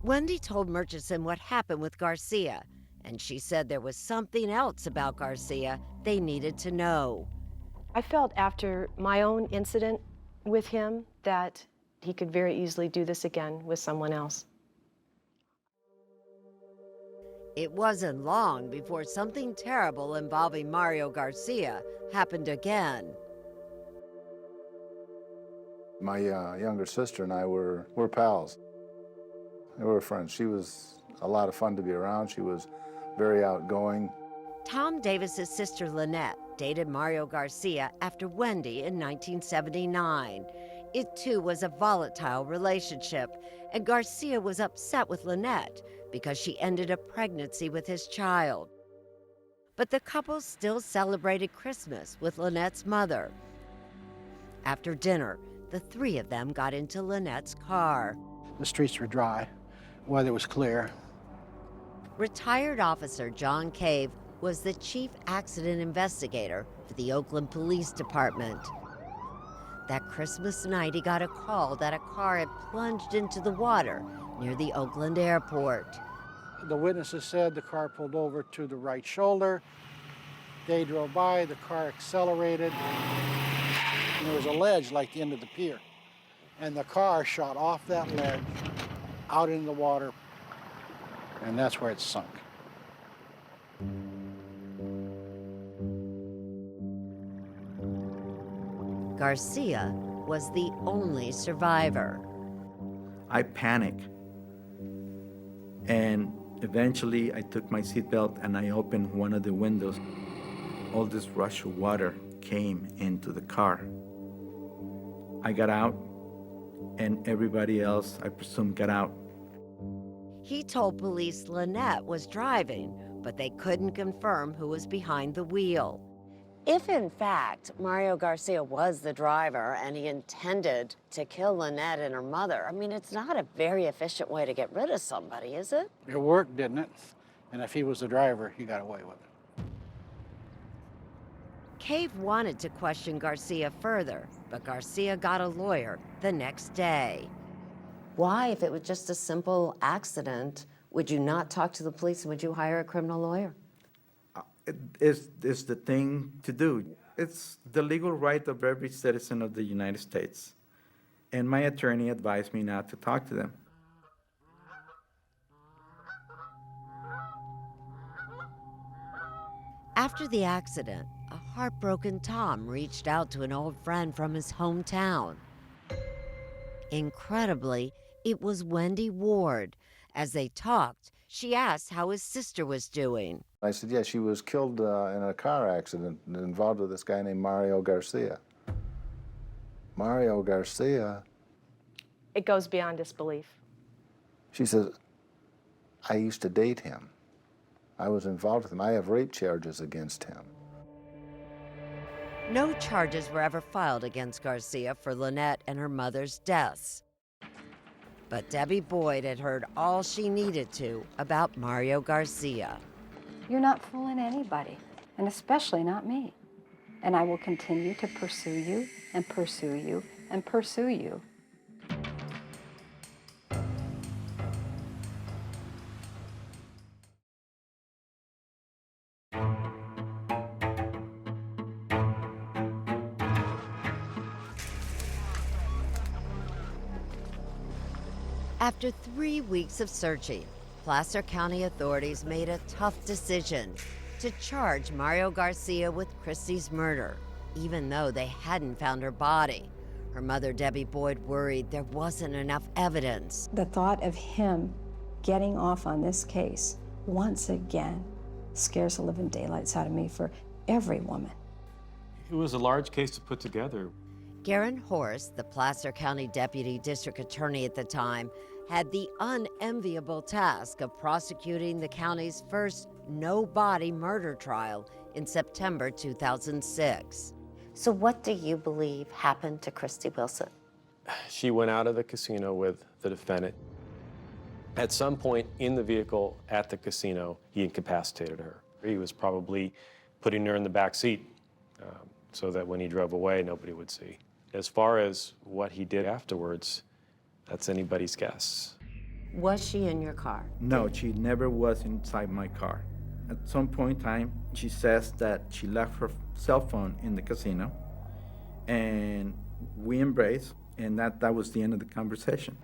Wendy told Murchison what happened with Garcia, and she said there was something else about Garcia they needed to know. I felt after my own incident with him that he could very easily do this again with someone else. It wasn't long before something terrible involving Mario Garcia happened again. My younger sister and I were pals. We were friends. She was a lot of fun to be around. She was very outgoing. Tom Davis's sister Lynette dated Mario Garcia after Wendy in 1979. It too was a volatile relationship, and Garcia was upset with Lynette because she ended a pregnancy with his child. But the couple still celebrated Christmas with Lynette's mother. After dinner, the 3 of them got into Lynette's car. The streets were dry, weather was clear. Retired Officer John Cave was the chief accident investigator for the Oakland Police Department. That Christmas night, he got a call that a car had plunged into the water near the Oakland airport. The witnesses said the car pulled over to the right shoulder. They drove by, the car accelerated, and there was a ledge like the end of the pier. And the car shot off that ledge out into the water, and that's where it sunk. Garcia was the only survivor. I panicked. And eventually I took my seatbelt and I opened one of the windows. All this rush of water came into the car. I got out, and everybody else, I presume, got out. He told police Lynette was driving, but they couldn't confirm who was behind the wheel. If in fact Mario Garcia was the driver and he intended to kill Lynette and her mother, I mean, it's not a very efficient way to get rid of somebody, is it? It worked, didn't it? And if he was the driver, he got away with it. Cave wanted to question Garcia further, but Garcia got a lawyer the next day. Why, if it was just a simple accident, would you not talk to the police and would you hire a criminal lawyer? It's the thing to do. It's the legal right of every citizen of the United States. And my attorney advised me not to talk to them. After the accident, a heartbroken Tom reached out to an old friend from his hometown. Incredibly, It was Wendy Ward. As they talked, she asked how his sister was doing. I said, yeah, she was killed in a car accident involved with this guy named Mario Garcia. Mario Garcia. It goes beyond disbelief. She says, I used to date him. I was involved with him. I have rape charges against him. No charges were ever filed against Garcia for Lynette and her mother's deaths. But Debbie Boyd had heard all she needed to about Mario Garcia. You're not fooling anybody, and especially not me. And I will continue to pursue you and pursue you and pursue you. After 3 weeks of searching, Placer County authorities made a tough decision to charge Mario Garcia with Christie's murder, even though they hadn't found her body. Her mother, Debbie Boyd, worried there wasn't enough evidence. The thought of him getting off on this case once again scares the living daylights out of me for every woman. It was a large case to put together. Garen Horst, the Placer County Deputy District Attorney at the time, had the unenviable task of prosecuting the county's first no-body murder trial in September 2006. So what do you believe happened to Christie Wilson? She went out of the casino with the defendant. At some point in the vehicle at the casino, he incapacitated her. He was probably putting her in the back seat so that when he drove away, nobody would see. As far as what he did afterwards, that's anybody's guess. Was she in your car? No, she never was inside my car. At some point in time, she says that she left her cell phone in the casino, and we embraced, and that was the end of the conversation.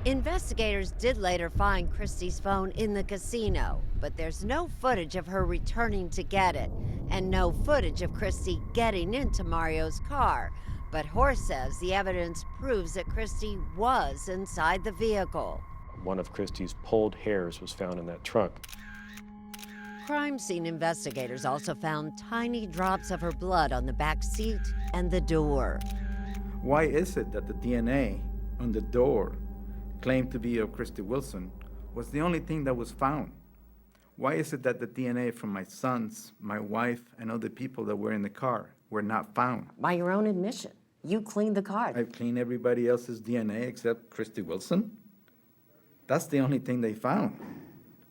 Investigators did later find Christie's phone in the casino, but there's no footage of her returning to get it, and no footage of Christie getting into Mario's car. But Horst says the evidence proves that Christie was inside the vehicle. One of Christie's pulled hairs was found in that trunk. Crime scene investigators also found tiny drops of her blood on the back seat and the door. Why is it that the DNA on the door claimed to be of Christie Wilson was the only thing that was found? Why is it that the DNA from my sons, my wife, and other people that were in the car were not found? By your own admission, you cleaned the car. I've cleaned everybody else's DNA except Christie Wilson. That's the only thing they found.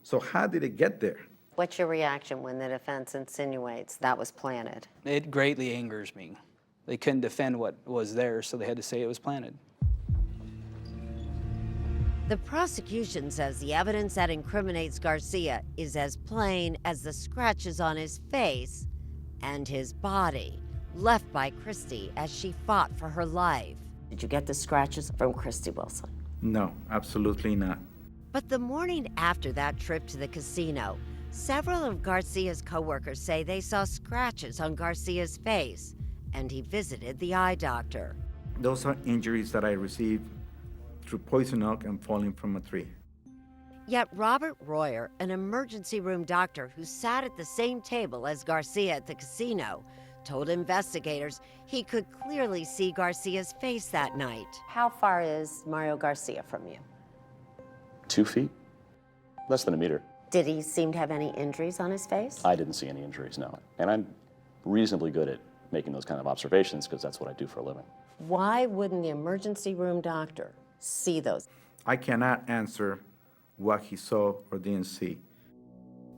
So how did it get there? What's your reaction when the defense insinuates that was planted? It greatly angers me. They couldn't defend what was there, so they had to say it was planted. The prosecution says the evidence that incriminates Garcia is as plain as the scratches on his face and his body, left by Christie as she fought for her life. Did you get the scratches from Christie Wilson? No, absolutely not. But the morning after that trip to the casino, several of Garcia's coworkers say they saw scratches on Garcia's face, and he visited the eye doctor. Those are injuries that I received through poison oak and falling from a tree. Yet Robert Royer, an emergency room doctor who sat at the same table as Garcia at the casino, told investigators he could clearly see Garcia's face that night. How far is Mario Garcia from you? 2 feet, less than a meter. Did he seem to have any injuries on his face? I didn't see any injuries, no. And I'm reasonably good at making those kind of observations because that's what I do for a living. Why wouldn't the emergency room doctor see those? I cannot answer what he saw or didn't see.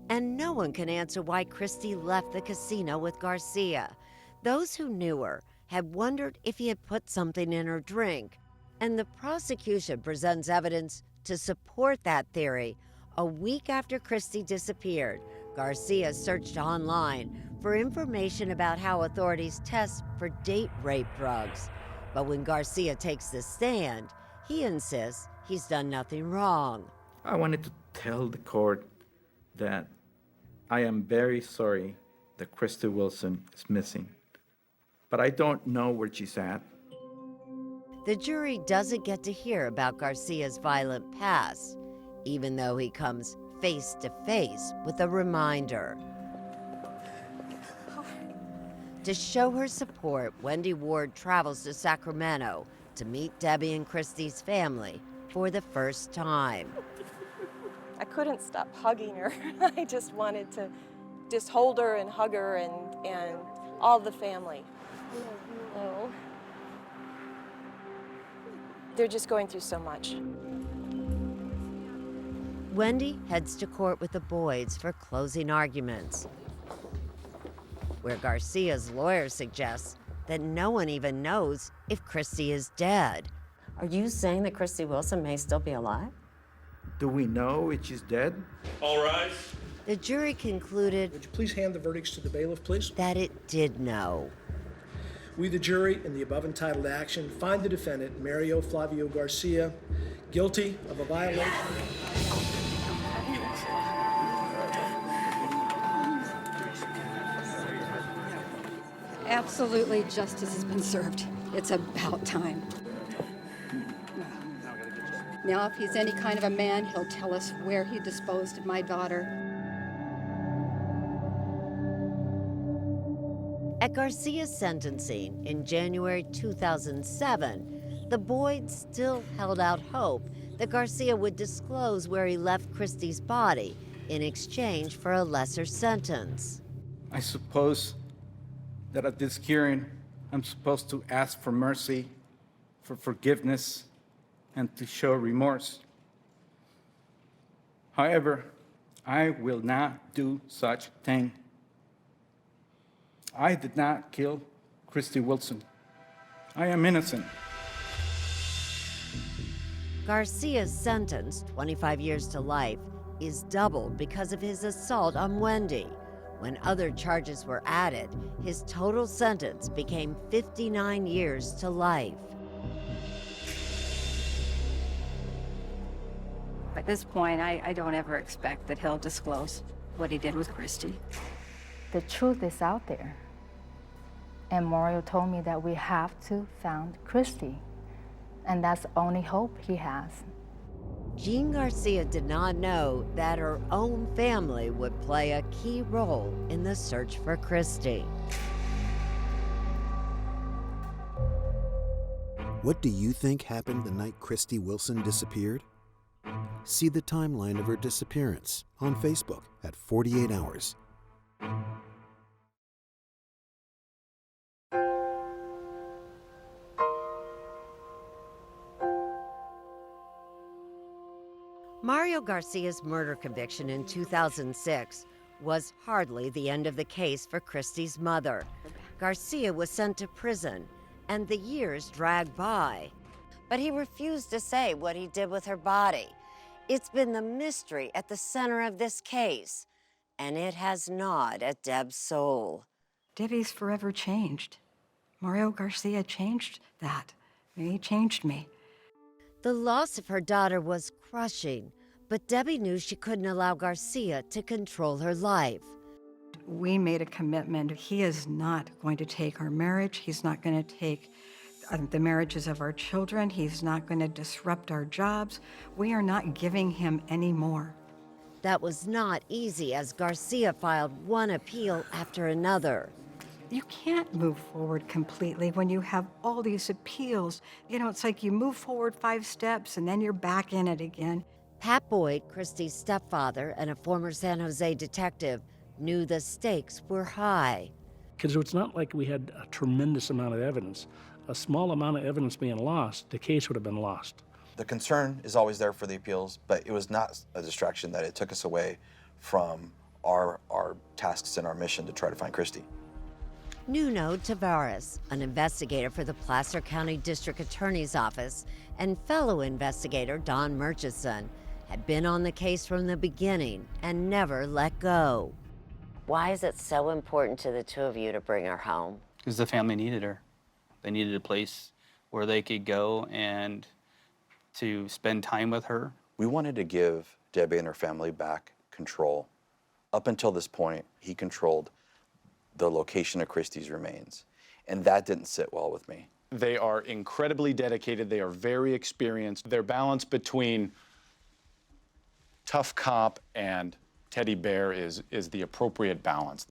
And no one can answer why Christie left the casino with Garcia. Those who knew her had wondered if he had put something in her drink. And the prosecution presents evidence to support that theory. A week after Christie disappeared, Garcia searched online for information about how authorities test for date rape drugs. But when Garcia takes the stand, he insists he's done nothing wrong. I wanted to tell the court that I am very sorry that Christie Wilson is missing, but I don't know where she's at. The jury doesn't get to hear about Garcia's violent past, even though he comes face to face with a reminder. To show her support, Wendy Ward travels to Sacramento to meet Debbie and Christie's family for the first time. I couldn't stop hugging her. I just wanted to just hold her and hug her and all the family. Oh. They're just going through so much. Wendy heads to court with the Boyds for closing arguments, where Garcia's lawyer suggests that no one even knows if Christie is dead. Are you saying that Christie Wilson may still be alive? Do we know if she's dead? All rise. The jury concluded Would you please hand the verdicts to the bailiff, please? that it did know. We, the jury, in the above entitled action, find the defendant, Mario Flavio Garcia, guilty of a violation. Absolutely, justice has been served. It's about time. Now, if he's any kind of a man, he'll tell us where he disposed of my daughter. At Garcia's sentencing in January 2007, the Boyds still held out hope that Garcia would disclose where he left Christie's body in exchange for a lesser sentence. I suppose that at this hearing, I'm supposed to ask for mercy, for forgiveness, and to show remorse. However, I will not do such thing. I did not kill Christie Wilson. I am innocent. Garcia's sentence, 25 years to life, is doubled because of his assault on Wendy. When other charges were added, his total sentence became 59 years to life. At this point, I don't ever expect that he'll disclose what he did with Christie. The truth is out there. And Mario told me that we have to find Christie. And that's the only hope he has. Jean Garcia did not know that her own family would play a key role in the search for Christie. What do you think happened the night Christie Wilson disappeared? See the timeline of her disappearance on Facebook at 48 Hours. Mario Garcia's murder conviction in 2006 was hardly the end of the case for Christie's mother. Garcia was sent to prison, and the years dragged by. But he refused to say what he did with her body. It's been the mystery at the center of this case, and it has gnawed at Deb's soul. Debbie's forever changed. Mario Garcia changed that. He changed me. The loss of her daughter was crushing, but Debbie knew she couldn't allow Garcia to control her life. We made a commitment. He is not going to take our marriage. He's not going to take the marriages of our children. He's not going to disrupt our jobs. We are not giving him any more. That was not easy, as Garcia filed one appeal after another. You can't move forward completely when you have all these appeals. You know, it's like you move forward 5 steps and then you're back in it again. Pat Boyd, Christie's stepfather and a former San Jose detective, knew the stakes were high. Because it's not like we had a tremendous amount of evidence. A small amount of evidence being lost, the case would have been lost. The concern is always there for the appeals, but it was not a distraction that it took us away from our tasks and our mission to try to find Christie. Nuno Tavares, an investigator for the Placer County District Attorney's Office, and fellow investigator Don Murchison, had been on the case from the beginning and never let go. Why is it so important to the two of you to bring her home? Because the family needed her. They needed a place where they could go and to spend time with her. We wanted to give Debbie and her family back control. Up until this point, he controlled the location of Christie's remains, and that didn't sit well with me. They are incredibly dedicated. They are very experienced. Their balance between tough cop and teddy bear is the appropriate balance.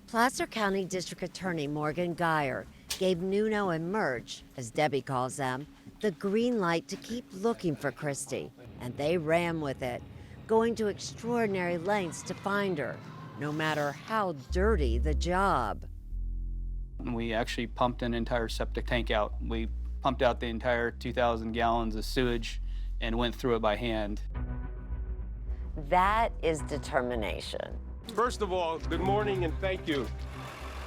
Placer County District Attorney Morgan Geyer gave Nuno and Murch, as Debbie calls them, the green light to keep looking for Christie, and they ran with it, going to extraordinary lengths to find her, no matter how dirty the job. We actually pumped an entire septic tank out. We pumped out the entire 2,000 gallons of sewage and went through it by hand. That is determination. First of all, good morning and thank you.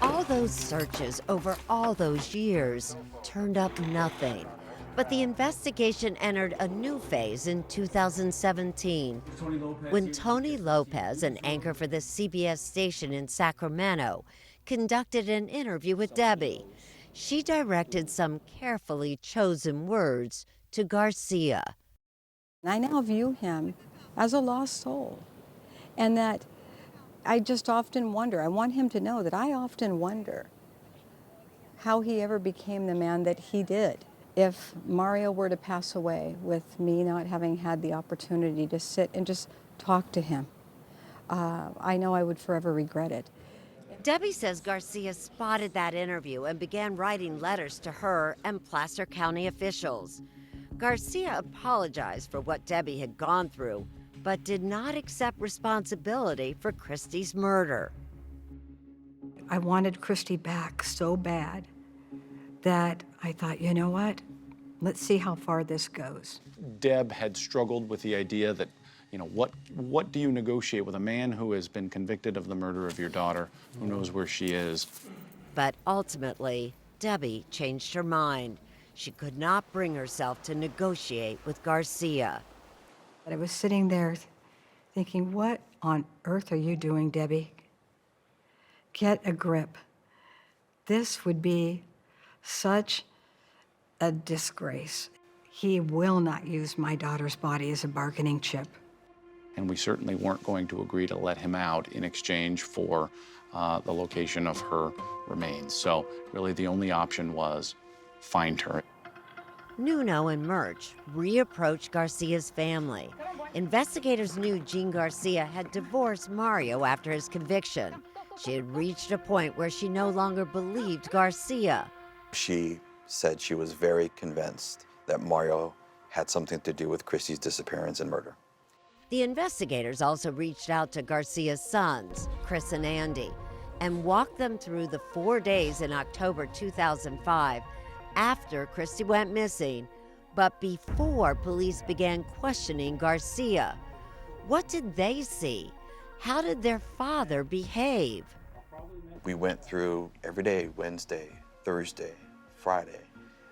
All those searches over all those years turned up nothing. But the investigation entered a new phase in 2017 when Tony Lopez, an anchor for the CBS station in Sacramento, conducted an interview with Debbie. She directed some carefully chosen words to Garcia. I now view him as a lost soul, and that I just often wonder, I want him to know that I often wonder how he ever became the man that he did. If Mario were to pass away with me not having had the opportunity to sit and just talk to him, I know I would forever regret it. Debbie says Garcia spotted that interview and began writing letters to her and Placer County officials. Garcia apologized for what Debbie had gone through, but did not accept responsibility for Christie's murder. I wanted Christie back so bad that I thought, you know what? Let's see how far this goes. Deb had struggled with the idea that, what do you negotiate with a man who has been convicted of the murder of your daughter, who knows where she is? But ultimately, Debbie changed her mind. She could not bring herself to negotiate with Garcia. I was sitting there thinking, what on earth are you doing, Debbie? Get a grip. This would be such a disgrace. He will not use my daughter's body as a bargaining chip. And we certainly weren't going to agree to let him out in exchange for the location of her remains. So really the only option was find her. Nuno and Murch reapproached Garcia's family. Investigators knew Jean Garcia had divorced Mario after his conviction. She had reached a point where she no longer believed Garcia. She said she was very convinced that Mario had something to do with Christie's disappearance and murder. The investigators also reached out to Garcia's sons, Chris and Andy, and walked them through the 4 days in October 2005 after Christie went missing, but before police began questioning Garcia. What did they see? How did their father behave? We went through every day, Wednesday, Thursday, Friday.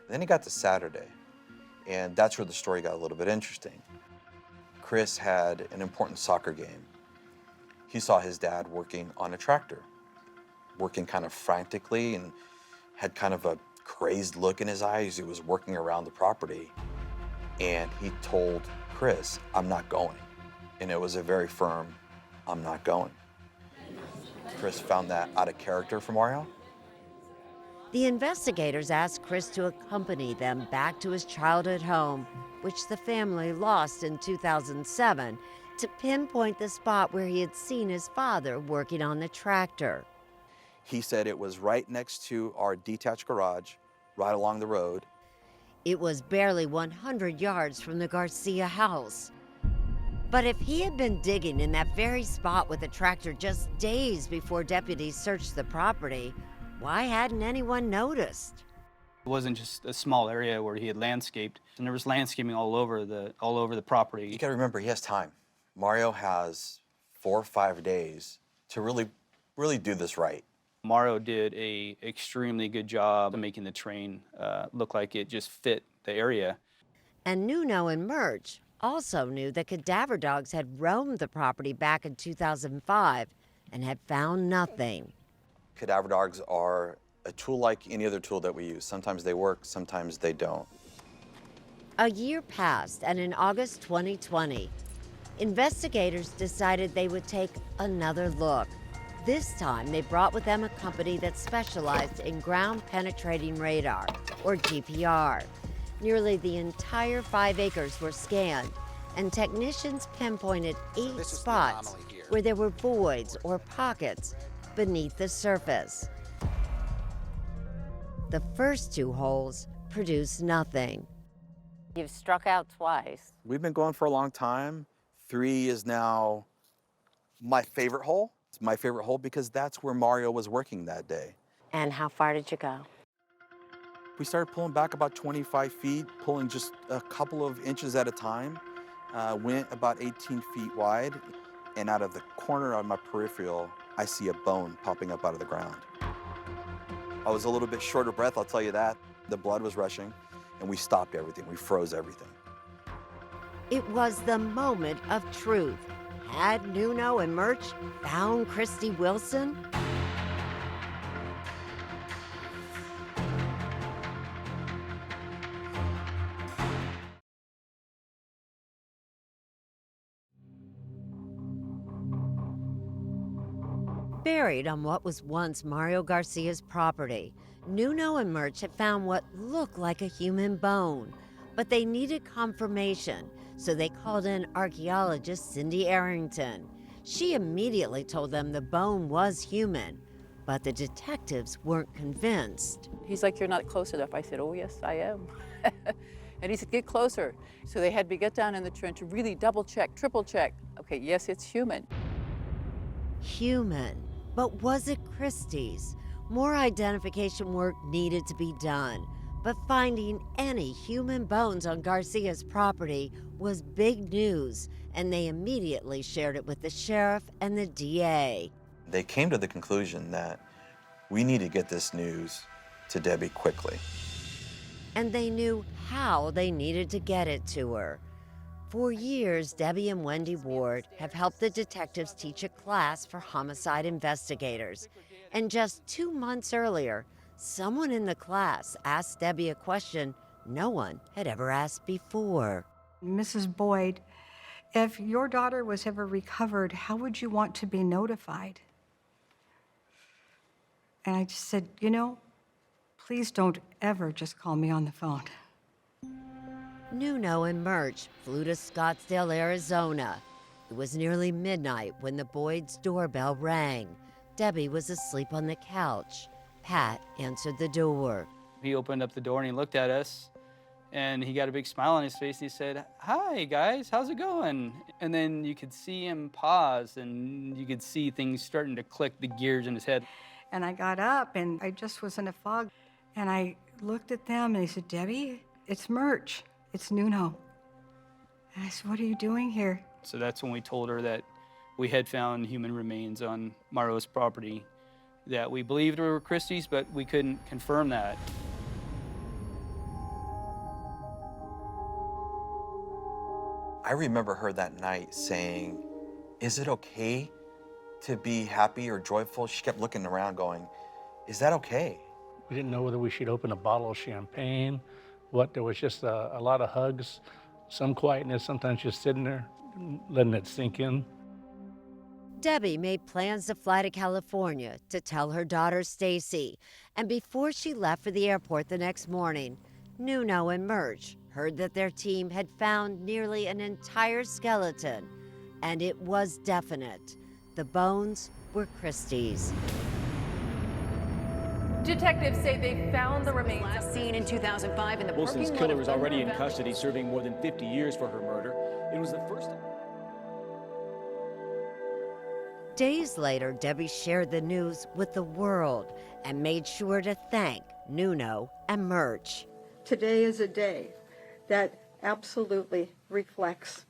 Then it got to Saturday, and that's where the story got a little bit interesting. Chris had an important soccer game. He saw his dad working on a tractor, working kind of frantically and had kind of a crazed look in his eyes. He was working around the property, and he told Chris, "I'm not going." And it was a very firm, "I'm not going." Chris found that out of character for Mario. The investigators asked Chris to accompany them back to his childhood home, which the family lost in 2007, to pinpoint the spot where he had seen his father working on the tractor. He said it was right next to our detached garage, right along the road. It was barely 100 yards from the Garcia house. But if he had been digging in that very spot with the tractor just days before deputies searched the property, why hadn't anyone noticed? It wasn't just a small area where he had landscaped, and there was landscaping all over the property. You gotta remember, he has time. Mario has 4 or 5 days to really do this right. Mario did an extremely good job of making the train look like it just fit the area. And Nuno and Murch also knew that cadaver dogs had roamed the property back in 2005 and had found nothing. Cadaver dogs are a tool like any other tool that we use. Sometimes they work, sometimes they don't. A year passed, and in August 2020, investigators decided they would take another look. This time, they brought with them a company that specialized in ground-penetrating radar, or GPR. Nearly the entire 5 acres were scanned, and technicians pinpointed 8 spots where there were voids or pockets beneath the surface. The first 2 holes produced nothing. You've struck out twice. We've been going for a long time. 3 is now my favorite hole. It's my favorite hole because that's where Mario was working that day. And how far did you go? We started pulling back about 25 feet, pulling just a couple of inches at a time. Went about 18 feet wide, and out of the corner of my peripheral, I see a bone popping up out of the ground. I was a little bit short of breath, I'll tell you that. The blood was rushing, and we stopped everything. We froze everything. It was the moment of truth. Had Nuno and Murch found Christie Wilson? Buried on what was once Mario Garcia's property, Nuno and Murch had found what looked like a human bone, but they needed confirmation, so they called in archaeologist Cindy Arrington. She immediately told them the bone was human, but the detectives weren't convinced. He's like, "You're not close enough." I said, "Oh, yes, I am." And he said, "Get closer." So they had me get down in the trench, really double check, triple check. Okay, yes, it's human. Human. But was it Christie's? More identification work needed to be done, but finding any human bones on Garcia's property was big news, and they immediately shared it with the sheriff and the DA. They came to the conclusion that we need to get this news to Debbie quickly. And they knew how they needed to get it to her. For years, Debbie and Wendy Ward have helped the detectives teach a class for homicide investigators. And just 2 months earlier, someone in the class asked Debbie a question no one had ever asked before. Mrs. Boyd, if your daughter was ever recovered, how would you want to be notified? And I just said, you know, please don't ever just call me on the phone. Nuno and Murch flew to Scottsdale, Arizona. It was nearly midnight when the Boyd's doorbell rang. Debbie was asleep on the couch. Pat answered the door. He opened up the door and he looked at us, and he got a big smile on his face. And he said, "Hi, guys, how's it going?" And then you could see him pause, and you could see things starting to click, the gears in his head. And I got up, and I just was in a fog. And I looked at them, and he said, "Debbie, it's Murch. It's Nuno." And I said, "What are you doing here?" So that's when we told her that we had found human remains on Mario's property, that we believed were Christie's, but we couldn't confirm that. I remember her that night saying, "Is it okay to be happy or joyful?" She kept looking around going, "Is that okay?" We didn't know whether we should open a bottle of champagne, what. There was just a lot of hugs, some quietness, sometimes just sitting there, letting it sink in. Debbie made plans to fly to California to tell her daughter Stacy, and before she left for the airport the next morning, Nuno and Murch heard that their team had found nearly an entire skeleton, and it was definite. The bones were Christie's. Detectives say they found the remains last seen in 2005 in the Wilson's killer was already in custody, serving more than 50 years for her murder. It was the first. Days later, Debbie shared the news with the world and made sure to thank Nuno and Murch. Today is a day that absolutely reflects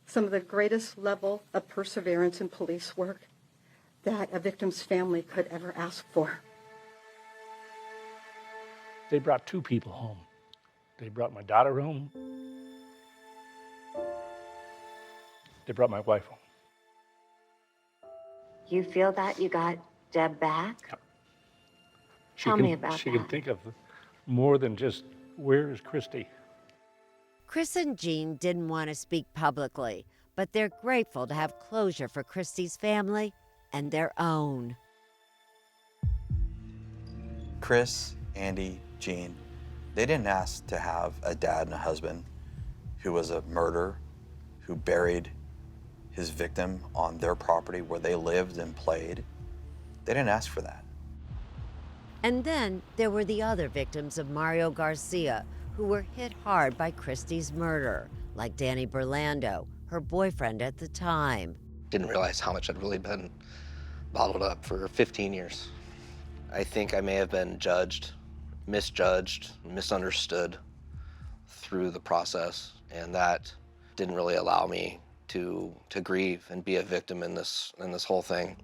some of the greatest level of perseverance in police work that a victim's family could ever ask for. They brought 2 people home. They brought my daughter home. They brought my wife home. You feel that you got Deb back? Yep. Tell me about She that. can think of more than just, where is Christie? Chris and Jean didn't want to speak publicly, but they're grateful to have closure for Christie's family and their own. Chris, Andy, Jean, they didn't ask to have a dad and a husband who was a murderer, who buried his victim on their property where they lived and played. They didn't ask for that. And then there were the other victims of Mario Garcia who were hit hard by Christie's murder, like Danny Burlando, her boyfriend at the time. Didn't realize how much I'd really been bottled up for 15 years. I think I may have been judged, misjudged, misunderstood through the process, and that didn't really allow me to grieve and be a victim in this whole thing.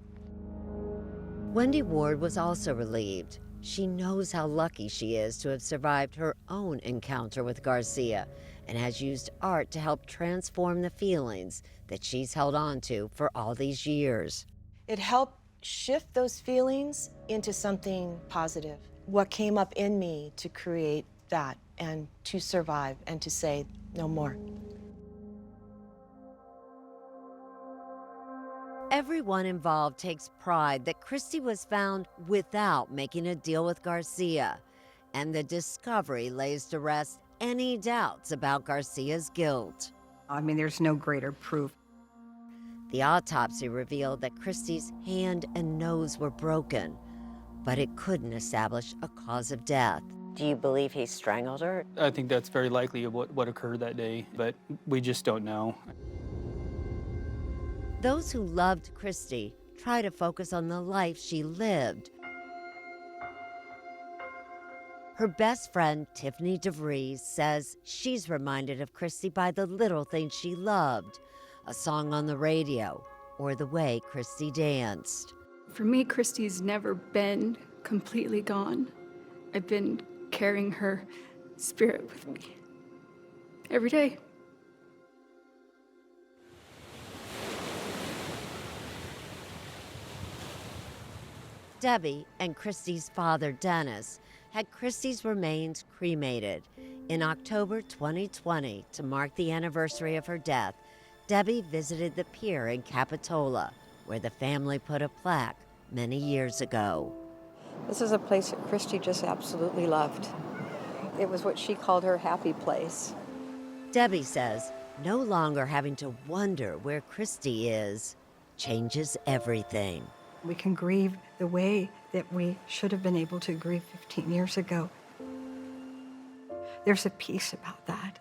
Wendy Ward was also relieved. She knows how lucky she is to have survived her own encounter with Garcia and has used art to help transform the feelings that she's held on to for all these years. It helped shift those feelings into something positive. What came up in me to create that and to survive and to say no more. Everyone involved takes pride that Christie was found without making a deal with Garcia, and the discovery lays to rest any doubts about Garcia's guilt. I mean, there's no greater proof. The autopsy revealed that Christie's hand and nose were broken, but it couldn't establish a cause of death. Do you believe he strangled her? I think that's very likely of what occurred that day, but we just don't know. Those who loved Christie try to focus on the life she lived. Her best friend, Tiffiney DeVries, says she's reminded of Christie by the little things she loved, a song on the radio, or the way Christie danced. For me, Christie's never been completely gone. I've been carrying her spirit with me every day. Debbie and Christie's father, Dennis, had Christie's remains cremated. In October 2020, to mark the anniversary of her death, Debbie visited the pier in Capitola, where the family put a plaque many years ago. This is a place that Christie just absolutely loved. It was what she called her happy place. Debbie says no longer having to wonder where Christie is changes everything. We can grieve the way that we should have been able to grieve 15 years ago. There's a peace about that.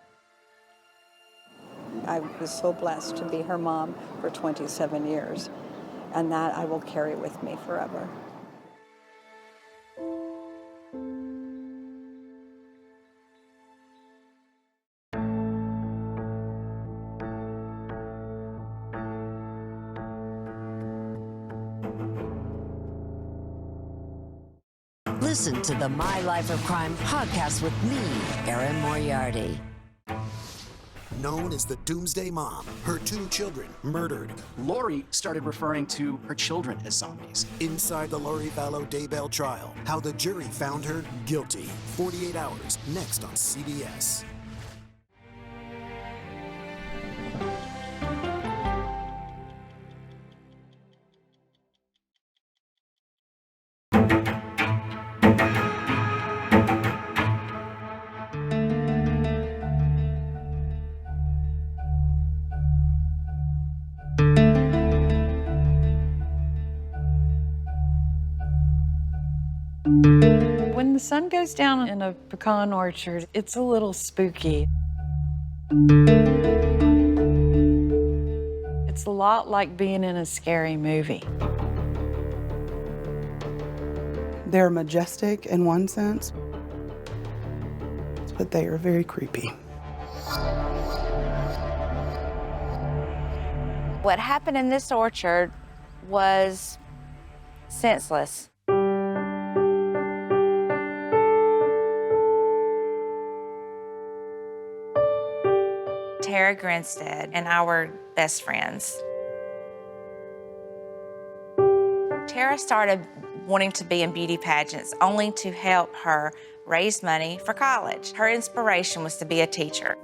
I was so blessed to be her mom for 27 years, and that I will carry with me forever. Listen to the My Life of Crime podcast with me, Erin Moriarty. Known as the Doomsday Mom, her 2 children murdered. Lori started referring to her children as zombies. Inside the Lori Vallow Daybell trial, how the jury found her guilty. 48 Hours, next on CBS. When the sun goes down in a pecan orchard, it's a little spooky. It's a lot like being in a scary movie. They're majestic in one sense, but they are very creepy. What happened in this orchard was senseless. Tara Grinstead and I were best friends. Tara started wanting to be in beauty pageants only to help her raise money for college. Her inspiration was to be a teacher.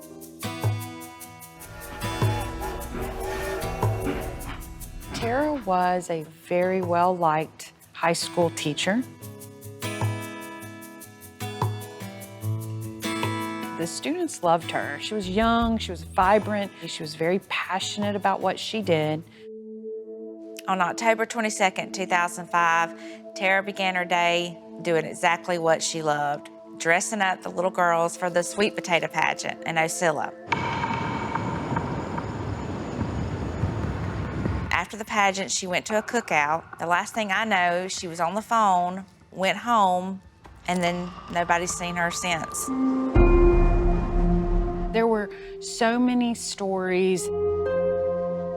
Tara was a very well-liked high school teacher. The students loved her. She was young, she was vibrant, she was very passionate about what she did. On October 22nd, 2005, Tara began her day doing exactly what she loved, dressing up the little girls for the sweet potato pageant in Osceola. After the pageant, she went to a cookout. The last thing I know, she was on the phone, went home, and then nobody's seen her since. There were so many stories,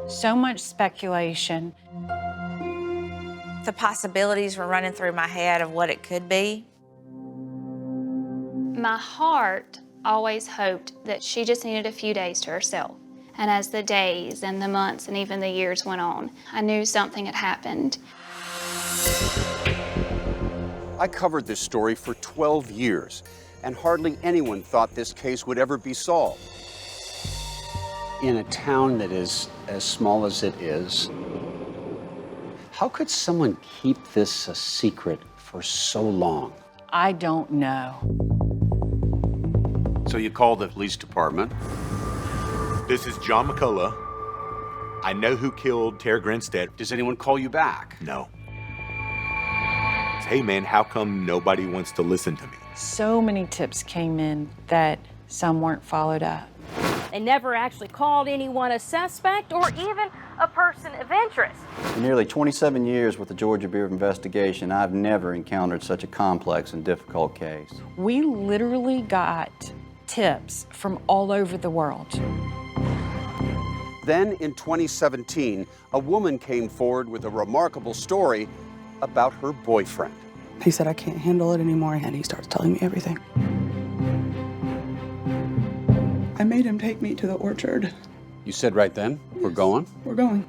so much speculation. The possibilities were running through my head of what it could be. My heart always hoped that she just needed a few days to herself. And as the days and the months and even the years went on, I knew something had happened. I covered this story for 12 years, and hardly anyone thought this case would ever be solved. In a town that is as small as it is, how could someone keep this a secret for so long? I don't know. So you called the police department. This is John McCullough. I know who killed Tara Grinstead. Does anyone call you back? No. Hey man, how come nobody wants to listen to me? So many tips came in that some weren't followed up. They never actually called anyone a suspect or even a person of interest. In nearly 27 years with the Georgia Bureau of Investigation, I've never encountered such a complex and difficult case. We literally got tips from all over the world. Then in 2017, a woman came forward with a remarkable story about her boyfriend. He said, I can't handle it anymore, and he starts telling me everything. I made him take me to the orchard. You said right then, we're going? We're going.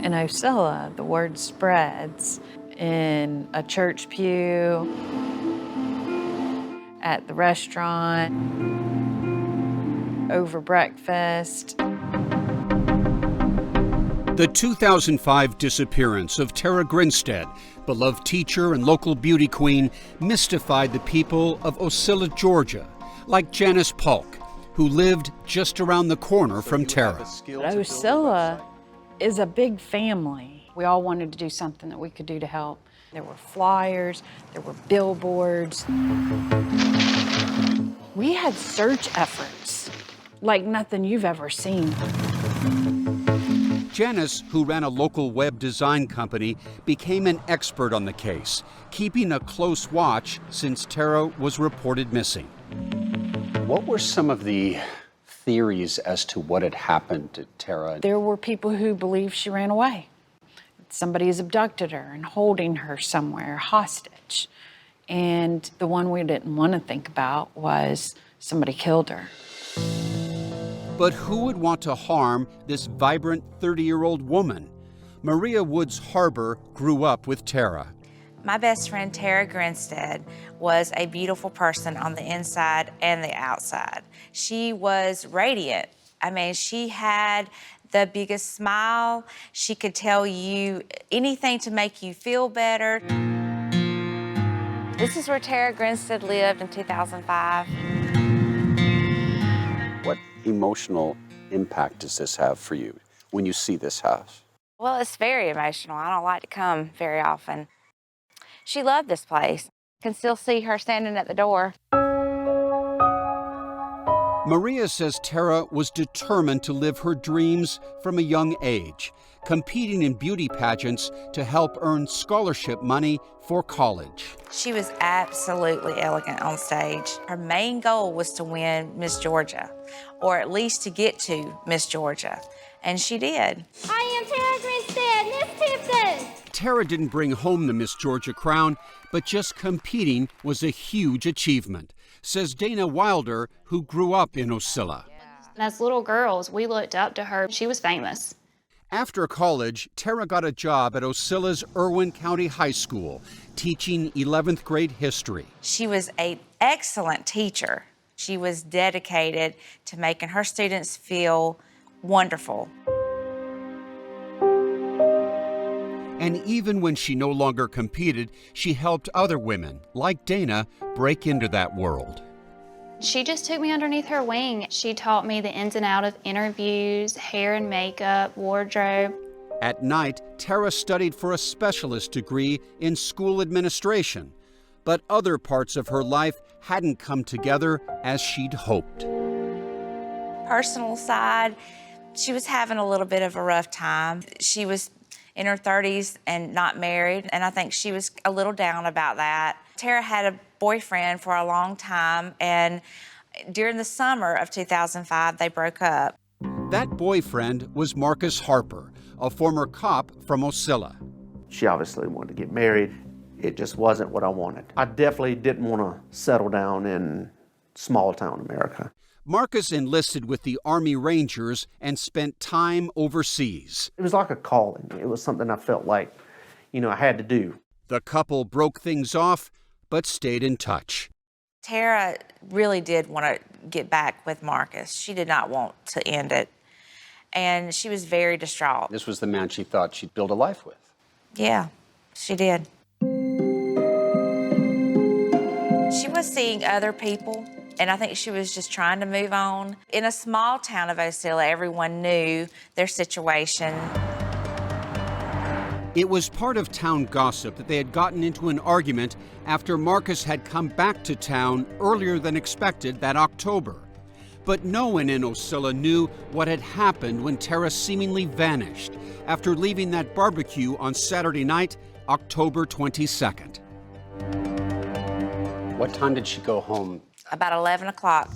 In Osceola, the word spreads in a church pew, at the restaurant, over breakfast. The 2005 disappearance of Tara Grinstead, beloved teacher and local beauty queen, mystified the people of Osceola, Georgia, like Janice Polk, who lived just around the corner from Tara. Osceola is a big family. We all wanted to do something that we could do to help. There were flyers, there were billboards. We had search efforts like nothing you've ever seen. Janice, who ran a local web design company, became an expert on the case, keeping a close watch since Tara was reported missing. What were some of the theories as to what had happened to Tara? There were people who believed she ran away. Somebody has abducted her and holding her somewhere hostage. And the one we didn't want to think about was somebody killed her. But who would want to harm this vibrant 30-year-old woman? Maria Woods Harbor grew up with Tara. My best friend, Tara Grinstead, was a beautiful person on the inside and the outside. She was radiant. I mean, she had the biggest smile. She could tell you anything to make you feel better. This is where Tara Grinstead lived in 2005. What emotional impact does this have for you when you see this house? Well, it's very emotional. I don't like to come very often. She loved this place. I can still see her standing at the door. Maria says Tara was determined to live her dreams from a young age, competing in beauty pageants to help earn scholarship money for college. She was absolutely elegant on stage. Her main goal was to win Miss Georgia, or at least to get to Miss Georgia, and she did. I am Tara Grinstead, Miss Tipton. Tara didn't bring home the Miss Georgia crown, but just competing was a huge achievement, says Dana Wilder, who grew up in Ocilla. As little girls, we looked up to her. She was famous. After college, Tara got a job at Ocilla's Irwin County High School, teaching 11th grade history. She was an excellent teacher. She was dedicated to making her students feel wonderful. And even when she no longer competed, she helped other women, like Dana, break into that world. She just took me underneath her wing. She taught me the ins and outs of interviews, hair and makeup, wardrobe. At night, Tara studied for a specialist degree in school administration, but other parts of her life hadn't come together as she'd hoped. Personal side, she was having a little bit of a rough time. She was in her 30s and not married, and I think she was a little down about that. Tara had a boyfriend for a long time, and during the summer of 2005, they broke up. That boyfriend was Marcus Harper, a former cop from Ocilla. She obviously wanted to get married. It just wasn't what I wanted. I definitely didn't want to settle down in small town America. Marcus enlisted with the Army Rangers and spent time overseas. It was like a calling. It was something I felt like, I had to do. The couple broke things off, but stayed in touch. Tara really did want to get back with Marcus. She did not want to end it, and she was very distraught. This was the man she thought she'd build a life with. Yeah, she did. She was seeing other people, and I think she was just trying to move on. In a small town of Ocilla, everyone knew their situation. It was part of town gossip that they had gotten into an argument after Marcus had come back to town earlier than expected that October. But no one in Ocilla knew what had happened when Tara seemingly vanished after leaving that barbecue on Saturday night, October 22nd. What time did she go home? About 11 o'clock.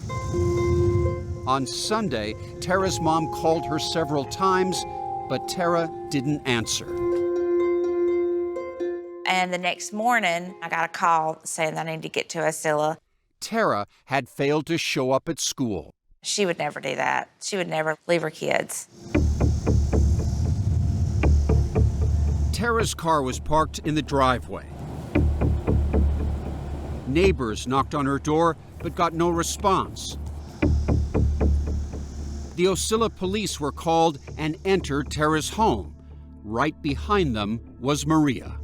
On Sunday, Tara's mom called her several times, but Tara didn't answer. And the next morning, I got a call saying that I needed to get to Ocilla. Tara had failed to show up at school. She would never do that. She would never leave her kids. Tara's car was parked in the driveway. Neighbors knocked on her door, but got no response. The Ocilla police were called and entered Tara's home. Right behind them was Maria.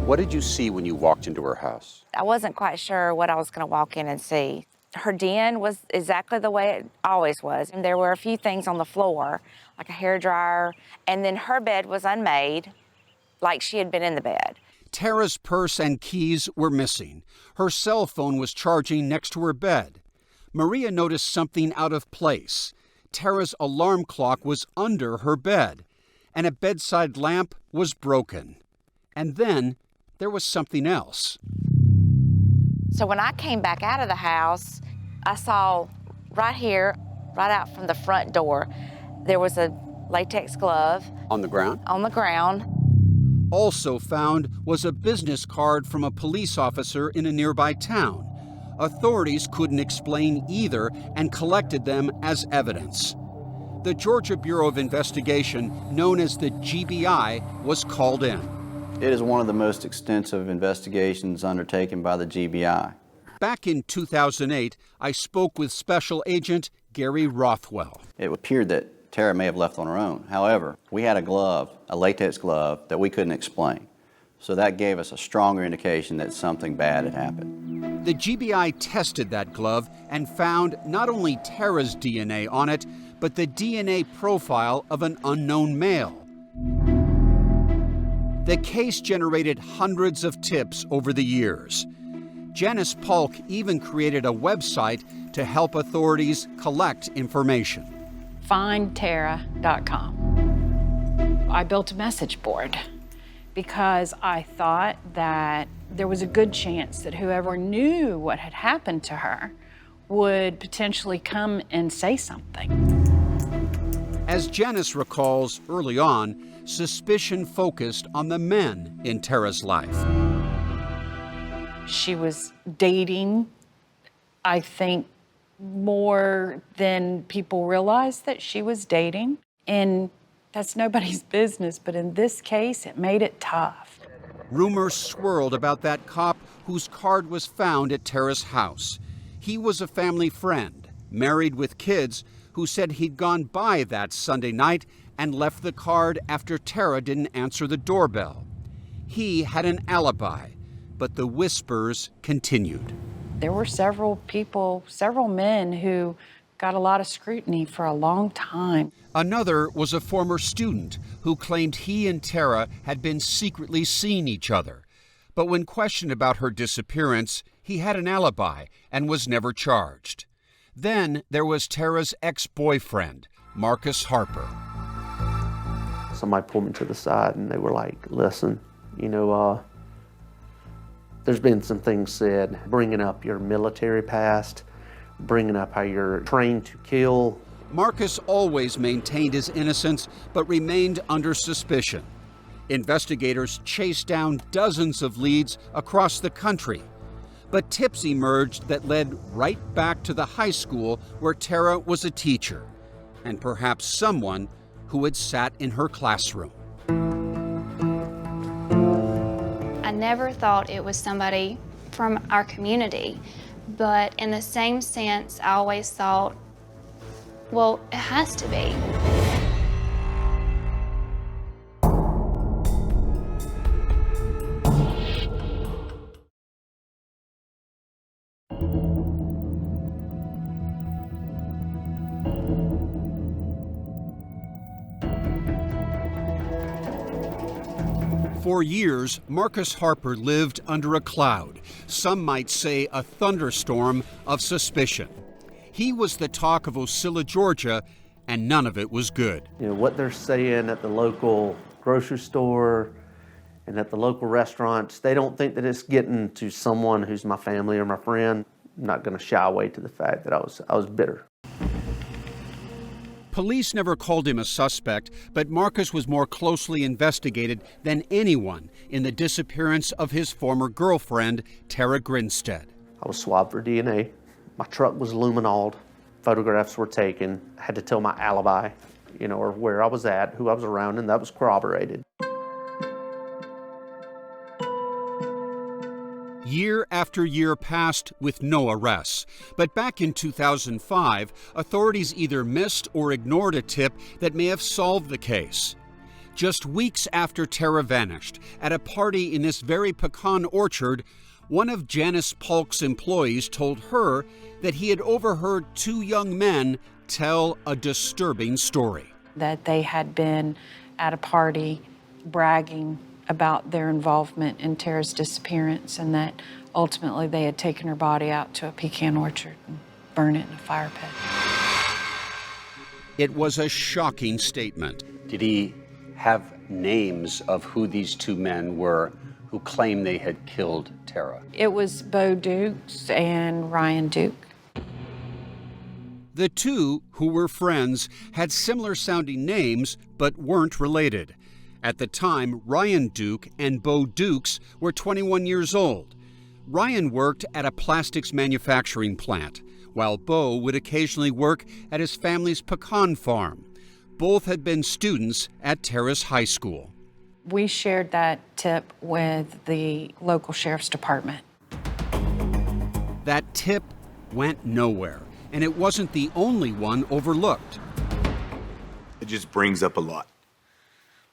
What did you see when you walked into her house? I wasn't quite sure what I was going to walk in and see. Her den was exactly the way it always was. And there were a few things on the floor, like a hairdryer, and then her bed was unmade, like she had been in the bed. Tara's purse and keys were missing. Her cell phone was charging next to her bed. Maria noticed something out of place. Tara's alarm clock was under her bed, and a bedside lamp was broken. And then there was something else. So when I came back out of the house, I saw right here, right out from the front door, there was a latex glove. On the ground? On the ground. Also found was a business card from a police officer in a nearby town. Authorities couldn't explain either and collected them as evidence. The Georgia Bureau of Investigation, known as the GBI, was called in. It is one of the most extensive investigations undertaken by the GBI. Back in 2008, I spoke with Special Agent Gary Rothwell. It appeared that Tara may have left on her own. However, we had a glove, a latex glove, that we couldn't explain. So that gave us a stronger indication that something bad had happened. The GBI tested that glove and found not only Tara's DNA on it, but the DNA profile of an unknown male. The case generated hundreds of tips over the years. Janice Polk even created a website to help authorities collect information. FindTara.com. I built a message board because I thought that there was a good chance that whoever knew what had happened to her would potentially come and say something. As Janice recalls, early on, suspicion focused on the men in Tara's life. She was dating, I think, more than people realized that she was dating. And that's nobody's business, but in this case, it made it tough. Rumors swirled about that cop whose card was found at Tara's house. He was a family friend, married with kids, who said he'd gone by that Sunday night and left the card after Tara didn't answer the doorbell. He had an alibi, but the whispers continued. There were several people, several men who got a lot of scrutiny for a long time. Another was a former student who claimed he and Tara had been secretly seeing each other. But when questioned about her disappearance, he had an alibi and was never charged. Then there was Tara's ex-boyfriend, Marcus Harper. Somebody pulled me to the side and they were like, listen, there's been some things said, bringing up your military past, bringing up how you're trained to kill. Marcus always maintained his innocence, but remained under suspicion. Investigators chased down dozens of leads across the country. But tips emerged that led right back to the high school where Tara was a teacher, and perhaps someone who had sat in her classroom. I never thought it was somebody from our community, but in the same sense, I always thought, well, it has to be. For years, Marcus Harper lived under a cloud, some might say a thunderstorm of suspicion. He was the talk of Ocilla, Georgia, and none of it was good. What they're saying at the local grocery store and at the local restaurants, they don't think that it's getting to someone who's my family or my friend. I'm not going to shy away to the fact that I was bitter. Police never called him a suspect, but Marcus was more closely investigated than anyone in the disappearance of his former girlfriend, Tara Grinstead. I was swabbed for DNA. My truck was luminoled. Photographs were taken. I had to tell my alibi, or where I was at, who I was around, and that was corroborated. Year after year passed with no arrests. But back in 2005, authorities either missed or ignored a tip that may have solved the case. Just weeks after Tara vanished, at a party in this very pecan orchard, one of Janice Polk's employees told her that he had overheard two young men tell a disturbing story. That they had been at a party bragging about their involvement in Tara's disappearance, and that ultimately they had taken her body out to a pecan orchard and burned it in a fire pit. It was a shocking statement. Did he have names of who these two men were who claimed they had killed Tara? It was Bo Dukes and Ryan Duke. The two, who were friends, had similar sounding names but weren't related. At the time, Ryan Duke and Bo Dukes were 21 years old. Ryan worked at a plastics manufacturing plant, while Bo would occasionally work at his family's pecan farm. Both had been students at Tara's high school. We shared that tip with the local sheriff's department. That tip went nowhere, and it wasn't the only one overlooked. It just brings up a lot.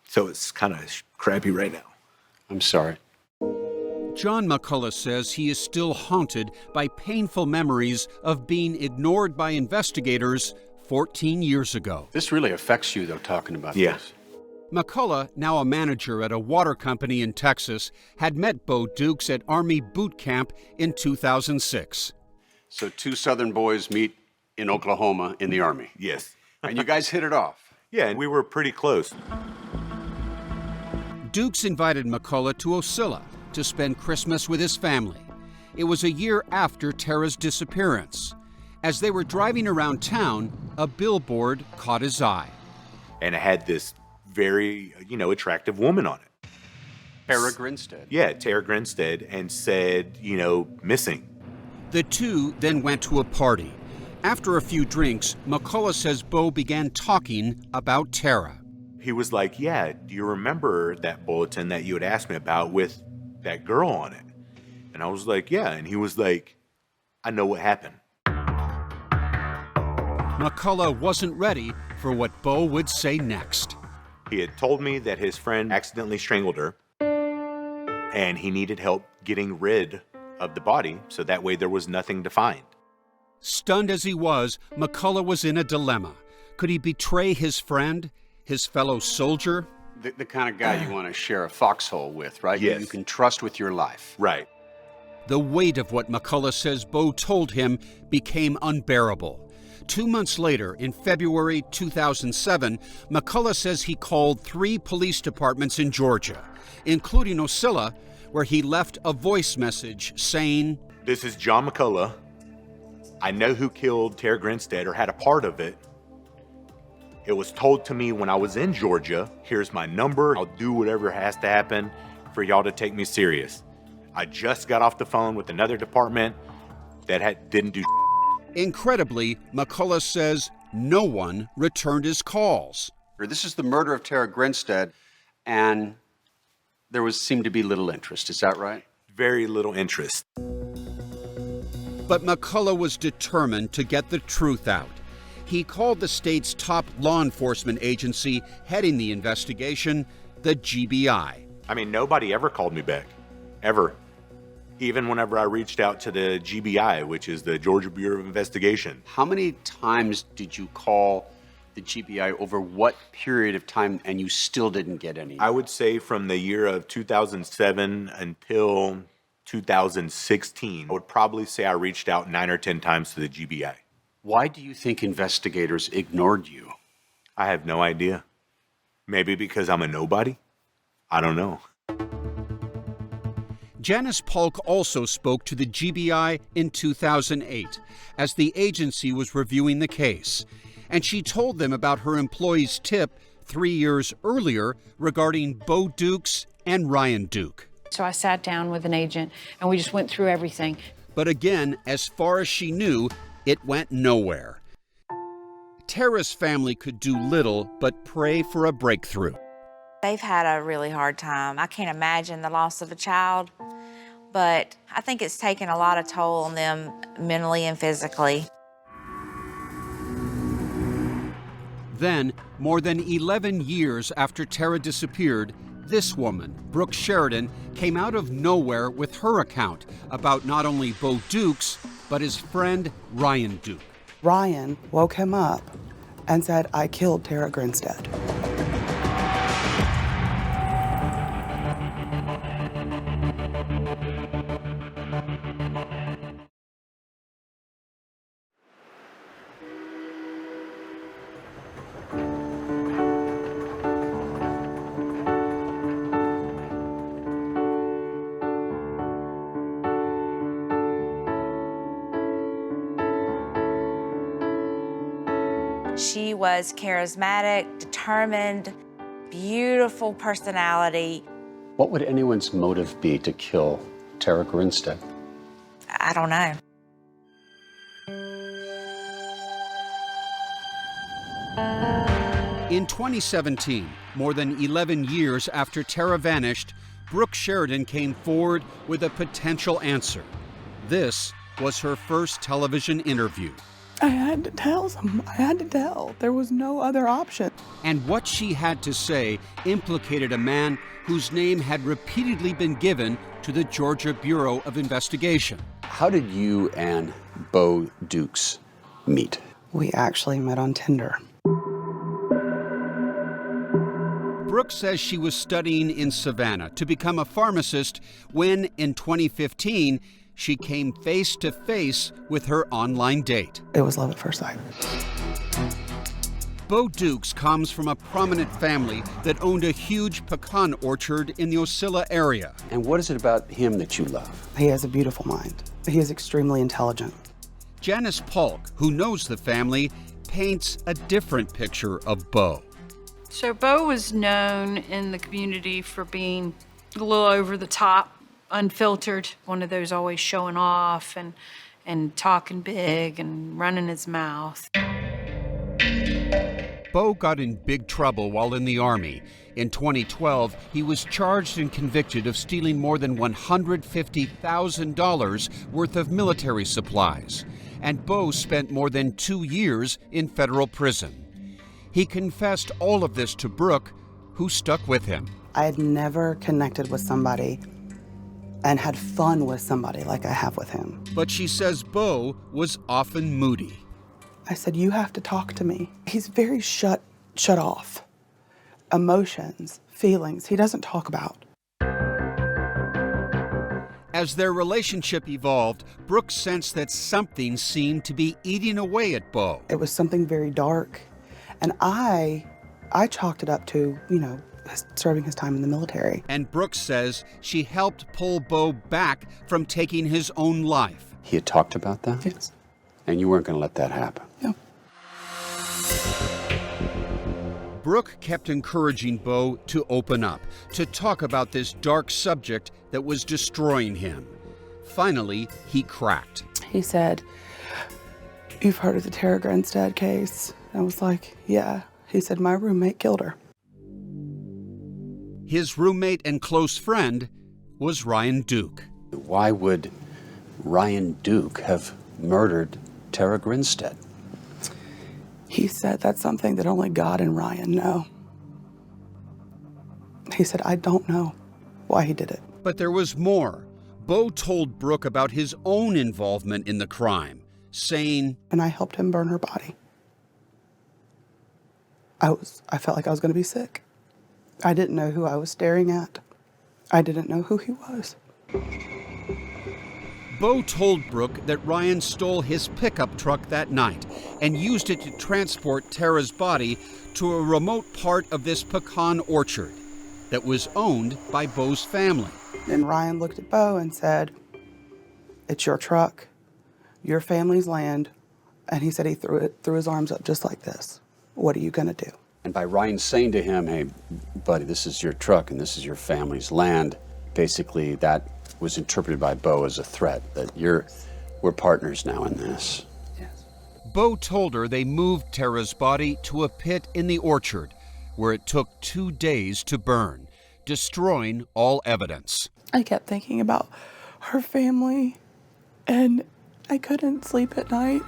So it's kind of crappy right now. I'm sorry. John McCullough says he is still haunted by painful memories of being ignored by investigators 14 years ago. This really affects you, though, talking about Yeah. this. McCullough, now a manager at a water company in Texas, had met Bo Dukes at Army boot camp in 2006. So two Southern boys meet in Oklahoma in the Army. Yes. And you guys hit it off. Yeah, and we were pretty close. Dukes invited McCullough to Ocilla to spend Christmas with his family. It was a year after Tara's disappearance. As they were driving around town, a billboard caught his eye. And it had this very, attractive woman on it. Tara Grinstead. Yeah, Tara Grinstead, and said, missing. The two then went to a party. After a few drinks, McCullough says Bo began talking about Tara. He was like, yeah, do you remember that bulletin that you had asked me about with that girl on it? And I was like, yeah. And he was like, I know what happened. McCullough wasn't ready for what Bo would say next. He had told me that his friend accidentally strangled her, and he needed help getting rid of the body, so that way there was nothing to find. Stunned as he was, McCullough was in a dilemma. Could he betray his friend, his fellow soldier? The kind of guy you want to share a foxhole with, right? Yes. You can trust with your life. Right. The weight of what McCullough says Bo told him became unbearable. 2 months later, in February 2007, McCullough says he called 3 police departments in Georgia, including Ocilla, where he left a voice message saying, This is John McCullough. I know who killed Tara Grinstead or had a part of it. It was told to me when I was in Georgia. Here's my number. I'll do whatever has to happen for y'all to take me serious. I just got off the phone with another department that didn't do. Incredibly, McCullough says no one returned his calls. This is the murder of Tara Grinstead, and there seemed to be little interest. Is that right? Very little interest. But McCullough was determined to get the truth out. He called the state's top law enforcement agency heading the investigation, the GBI. I mean, nobody ever called me back, ever. Even whenever I reached out to the GBI, which is the Georgia Bureau of Investigation. How many times did you call the GBI over what period of time and you still didn't get any? I would say from the year of 2007 until 2016, I would probably say I reached out 9 or 10 times to the GBI. Why do you think investigators ignored you? I have no idea. Maybe because I'm a nobody? I don't know. Janice Polk also spoke to the GBI in 2008 as the agency was reviewing the case, and she told them about her employee's tip 3 years earlier regarding Bo Dukes and Ryan Duke. So I sat down with an agent and we just went through everything. But again, as far as she knew, it went nowhere. Tara's family could do little but pray for a breakthrough. They've had a really hard time. I can't imagine the loss of a child, but I think it's taken a lot of toll on them mentally and physically. Then, more than 11 years after Tara disappeared, this woman, Brooke Sheridan, came out of nowhere with her account about not only Bo Dukes, but his friend Ryan Duke. Ryan woke him up and said, I killed Tara Grinstead. She was charismatic, determined, beautiful personality. What would anyone's motive be to kill Tara Grinstead? I don't know. In 2017, more than 11 years after Tara vanished, Brooke Sheridan came forward with a potential answer. This was her first television interview. I had to tell them. I had to tell. There was no other option. And what she had to say implicated a man whose name had repeatedly been given to the Georgia Bureau of Investigation. How did you and Bo Dukes meet? We actually met on Tinder. Brooke says she was studying in Savannah to become a pharmacist when, in 2015, she came face to face with her online date. It was love at first sight. Bo Dukes comes from a prominent family that owned a huge pecan orchard in the Ocilla area. And what is it about him that you love? He has a beautiful mind. He is extremely intelligent. Janice Polk, who knows the family, paints a different picture of Bo. So Bo was known in the community for being a little over the top, unfiltered, one of those always showing off and talking big and running his mouth. Bo got in big trouble while in the Army. In 2012, he was charged and convicted of stealing more than $150,000 worth of military supplies. And Bo spent more than 2 years in federal prison. He confessed all of this to Brooke, who stuck with him. I had never connected with somebody and had fun with somebody like I have with him. But she says Bo was often moody. I said, you have to talk to me. He's very shut off. Emotions, feelings, he doesn't talk about. As their relationship evolved, Brooke sensed that something seemed to be eating away at Bo. It was something very dark. And I chalked it up to, serving his time in the military. And Brooke says she helped pull Bo back from taking his own life. He had talked about that? Yes. And you weren't going to let that happen? No. Brooke kept encouraging Bo to open up, to talk about this dark subject that was destroying him. Finally, he cracked. He said, you've heard of the Tara Grinstead case? I was like, yeah. He said, my roommate killed her. His roommate and close friend was Ryan Duke. Why would Ryan Duke have murdered Tara Grinstead? He said that's something that only God and Ryan know. He said, I don't know why he did it. But there was more. Bo told Brooke about his own involvement in the crime, saying, and I helped him burn her body. I felt like I was going to be sick. I didn't know who I was staring at. I didn't know who he was. Bo told Brooke that Ryan stole his pickup truck that night and used it to transport Tara's body to a remote part of this pecan orchard that was owned by Bo's family. And Ryan looked at Bo and said, it's your truck, your family's land. And he said he threw his arms up just like this. What are you going to do? And by Ryan saying to him, hey, buddy, this is your truck and this is your family's land, basically that was interpreted by Bo as a threat, that we're partners now in this. Yes. Bo told her they moved Tara's body to a pit in the orchard, where it took 2 days to burn, destroying all evidence. I kept thinking about her family, and I couldn't sleep at night.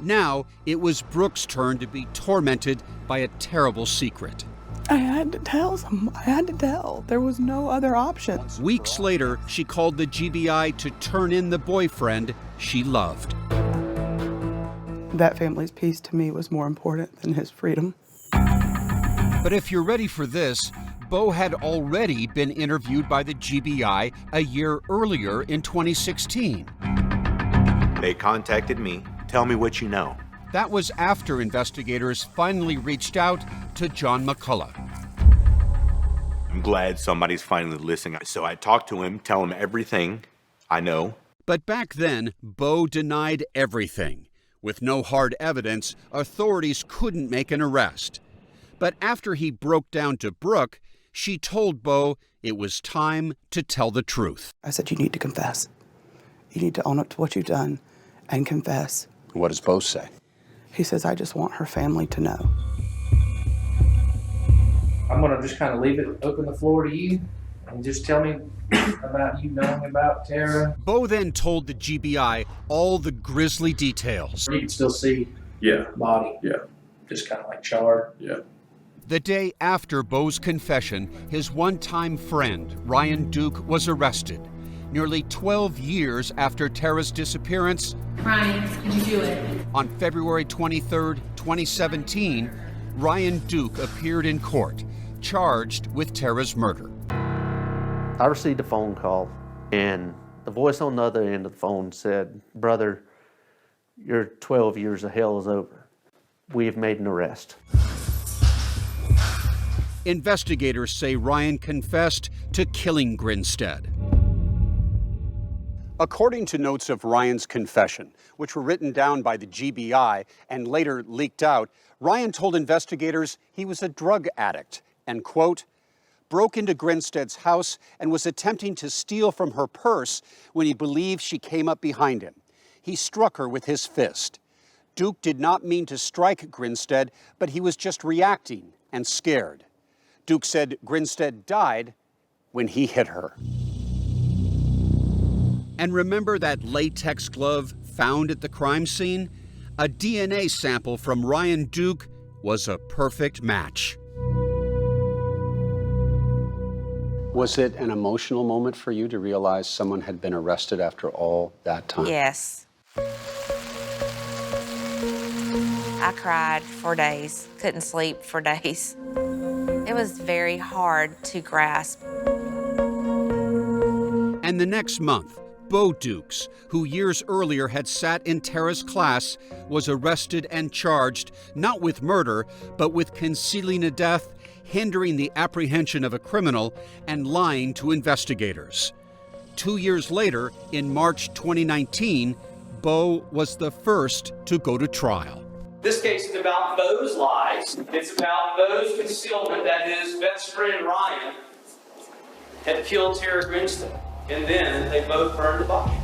Now, it was Brooke's turn to be tormented by a terrible secret. I had to tell someone. I had to tell. There was no other option. Weeks later, she called the GBI to turn in the boyfriend she loved. That family's peace to me was more important than his freedom. But if you're ready for this, Bo had already been interviewed by the GBI a year earlier in 2016. They contacted me. Tell me what you know. That was after investigators finally reached out to John McCullough. I'm glad somebody's finally listening. So I talked to him, tell him everything I know. But back then, Bo denied everything. With no hard evidence, authorities couldn't make an arrest. But after he broke down to Brooke, she told Bo it was time to tell the truth. I said, you need to confess. You need to own up to what you've done and confess. What does Bo say? He says, I just want her family to know. I'm going to just kind of leave it open the floor to you and just tell me about you knowing about Tara. Bo then told the GBI all the grisly details. You can still see body. Yeah. Just kind of like charred. Yeah. The day after Bo's confession, his one-time friend, Ryan Duke, was arrested. Nearly 12 years after Tara's disappearance, Ryan, did you do it? On February 23, 2017, Ryan Duke appeared in court, charged with Tara's murder. I received a phone call, and the voice on the other end of the phone said, "Brother, your 12 years of hell is over. We have made an arrest." Investigators say Ryan confessed to killing Grinstead. According to notes of Ryan's confession, which were written down by the GBI and later leaked out, Ryan told investigators he was a drug addict and, quote, broke into Grinstead's house and was attempting to steal from her purse when he believed she came up behind him. He struck her with his fist. Duke did not mean to strike Grinstead, but he was just reacting and scared. Duke said Grinstead died when he hit her. And remember that latex glove found at the crime scene? A DNA sample from Ryan Duke was a perfect match. Was it an emotional moment for you to realize someone had been arrested after all that time? Yes. I cried for days, couldn't sleep for days. It was very hard to grasp. And the next month, Bo Dukes, who years earlier had sat in Tara's class, was arrested and charged not with murder, but with concealing a death, hindering the apprehension of a criminal, and lying to investigators. 2 years later, in March 2019, Bo was the first to go to trial. This case is about Bo's lies. It's about Bo's concealment that his best friend Ryan had killed Tara Grinstead, and then they both burned the body.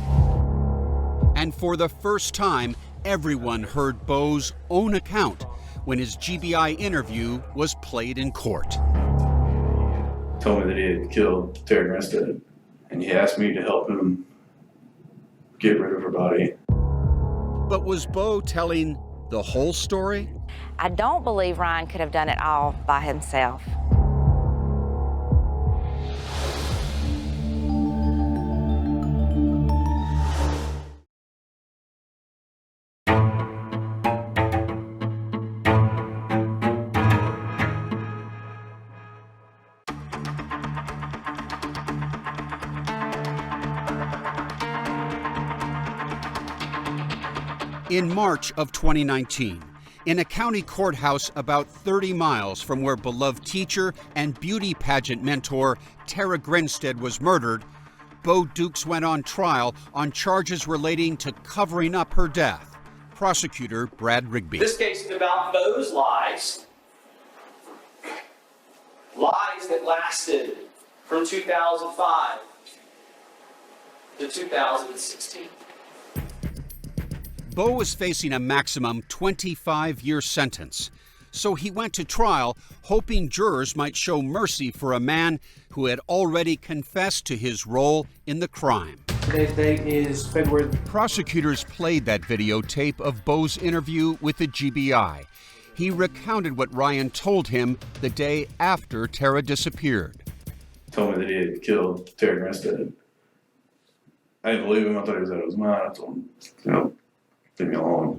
And for the first time, everyone heard Bo's own account when his GBI interview was played in court. Told me that he had killed Tara Grinstead, and he asked me to help him get rid of her body. But was Bo telling the whole story? I don't believe Ryan could have done it all by himself. In March of 2019, in a county courthouse about 30 miles from where beloved teacher and beauty pageant mentor Tara Grinstead was murdered, Bo Dukes went on trial on charges relating to covering up her death. Prosecutor Brad Rigby. This case is about Bo's lies. Lies that lasted from 2005 to 2016. Bo was facing a maximum 25-year sentence, so he went to trial hoping jurors might show mercy for a man who had already confessed to his role in the crime. Today's date is February. Prosecutors played that videotape of Bo's interview with the GBI. He recounted what Ryan told him the day after Tara disappeared. Told me that he had killed Tara Grinstead. I didn't believe him. I thought he said it was mine. I told him, leave me alone.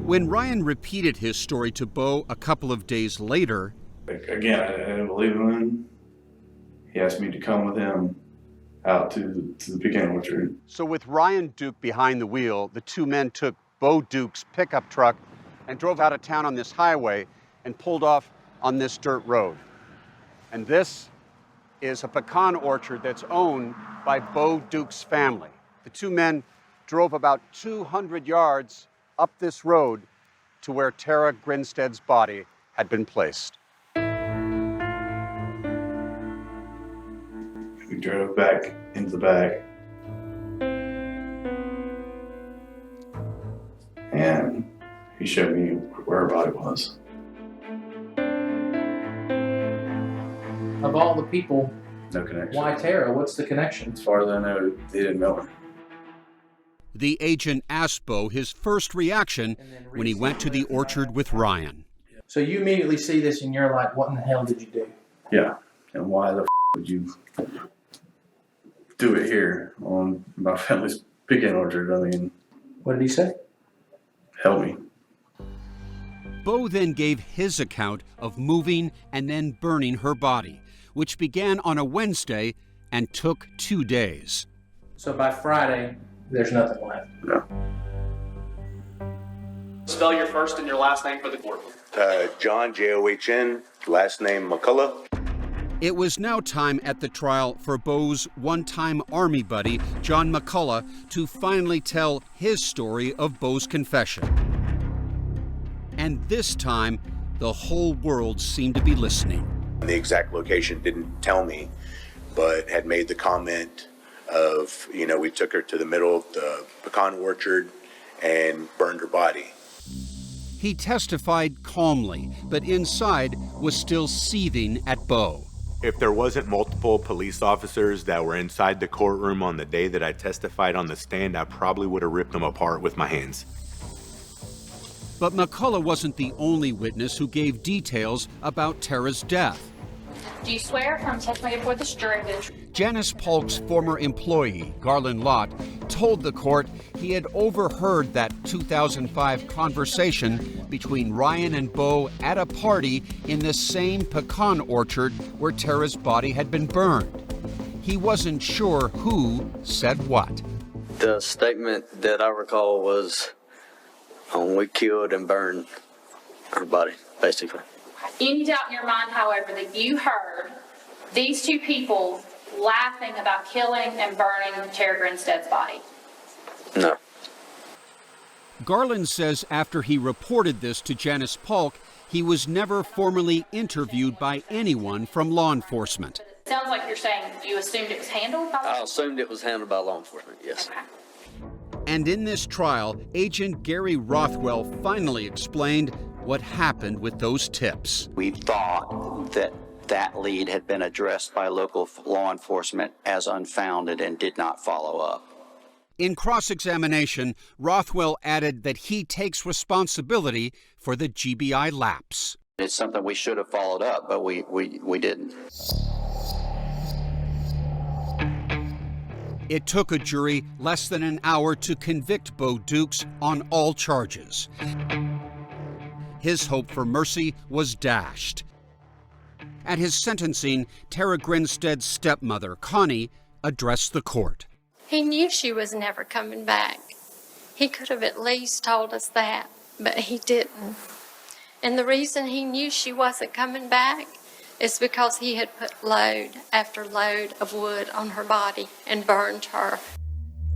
When Ryan repeated his story to Bo a couple of days later, again, I didn't believe him. He asked me to come with him out to the pecan orchard. So with Ryan Duke behind the wheel, the two men took Bo Duke's pickup truck and drove out of town on this highway and pulled off on this dirt road. And this is a pecan orchard that's owned by Bo Duke's family. The two men drove about 200 yards up this road to where Tara Grinstead's body had been placed. We drove back into the back, and he showed me where her body was. Of all the people, No connection. why Tara? What's the connection? As far as I know, they didn't know her. the agent asked Bo his first reaction when he went to the orchard with Ryan. So you immediately see this and you're like, what in the hell did you do? Yeah, and why the would you do it here on my family's pecan orchard? I mean, what did he say? Help me. Bo then gave his account of moving and then burning her body, which began on a Wednesday and took 2 days. So by Friday, there's nothing left. No. Spell your first and your last name for the court. John, John, last name McCullough. It was now time at the trial for Bo's one-time Army buddy, John McCullough, to finally tell his story of Bo's confession. And this time, the whole world seemed to be listening. The exact location didn't tell me, but had made the comment of, we took her to the middle of the pecan orchard and burned her body. He testified calmly, but inside was still seething at Bo. If there wasn't multiple police officers that were inside the courtroom on the day that I testified on the stand, I probably would have ripped them apart with my hands. But McCullough wasn't the only witness who gave details about Tara's death. Do you swear from testimony before this jury that Janice Polk's former employee, Garland Lott, told the court he had overheard that 2005 conversation between Ryan and Bo at a party in the same pecan orchard where Tara's body had been burned. He wasn't sure who said what. The statement that I recall was, we killed and burned her body, basically. any doubt in your mind, however, that you heard these two people laughing about killing and burning Tara Grinstead's body? No. Garland says after he reported this to Janice Polk, he was never formally interviewed by anyone from law enforcement. It sounds like you're saying you assumed it was handled by I assumed it was handled by law enforcement, yes. Okay. And in this trial, Agent Gary Rothwell finally explained what happened with those tips. We thought that that lead had been addressed by local law enforcement as unfounded and did not follow up. In cross-examination, Rothwell added that he takes responsibility for the GBI lapse. It's something we should have followed up, but we didn't. It took a jury less than an hour to convict Bo Dukes on all charges. His hope for mercy was dashed. At his sentencing, Tara Grinstead's stepmother, Connie, addressed the court. He knew she was never coming back. He could have at least told us that, but he didn't. And the reason he knew she wasn't coming back is because he had put load after load of wood on her body and burned her.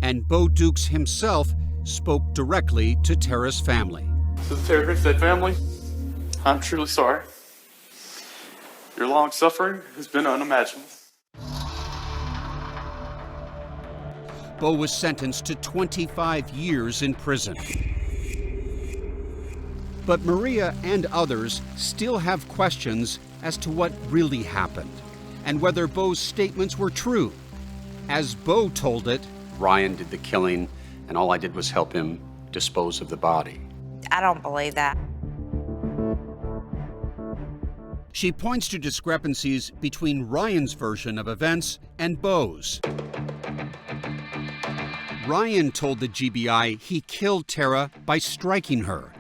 And Bo Dukes himself spoke directly to Tara's family. To the Tara Grinstead family, I'm truly sorry. Your long suffering has been unimaginable. Bo was sentenced to 25 years in prison. But Maria and others still have questions as to what really happened and whether Bo's statements were true. As Bo told it, Ryan did the killing, and all I did was help him dispose of the body. I don't believe that. She points to discrepancies between Ryan's version of events and Bo's. Ryan told the GBI he killed Tara by striking her.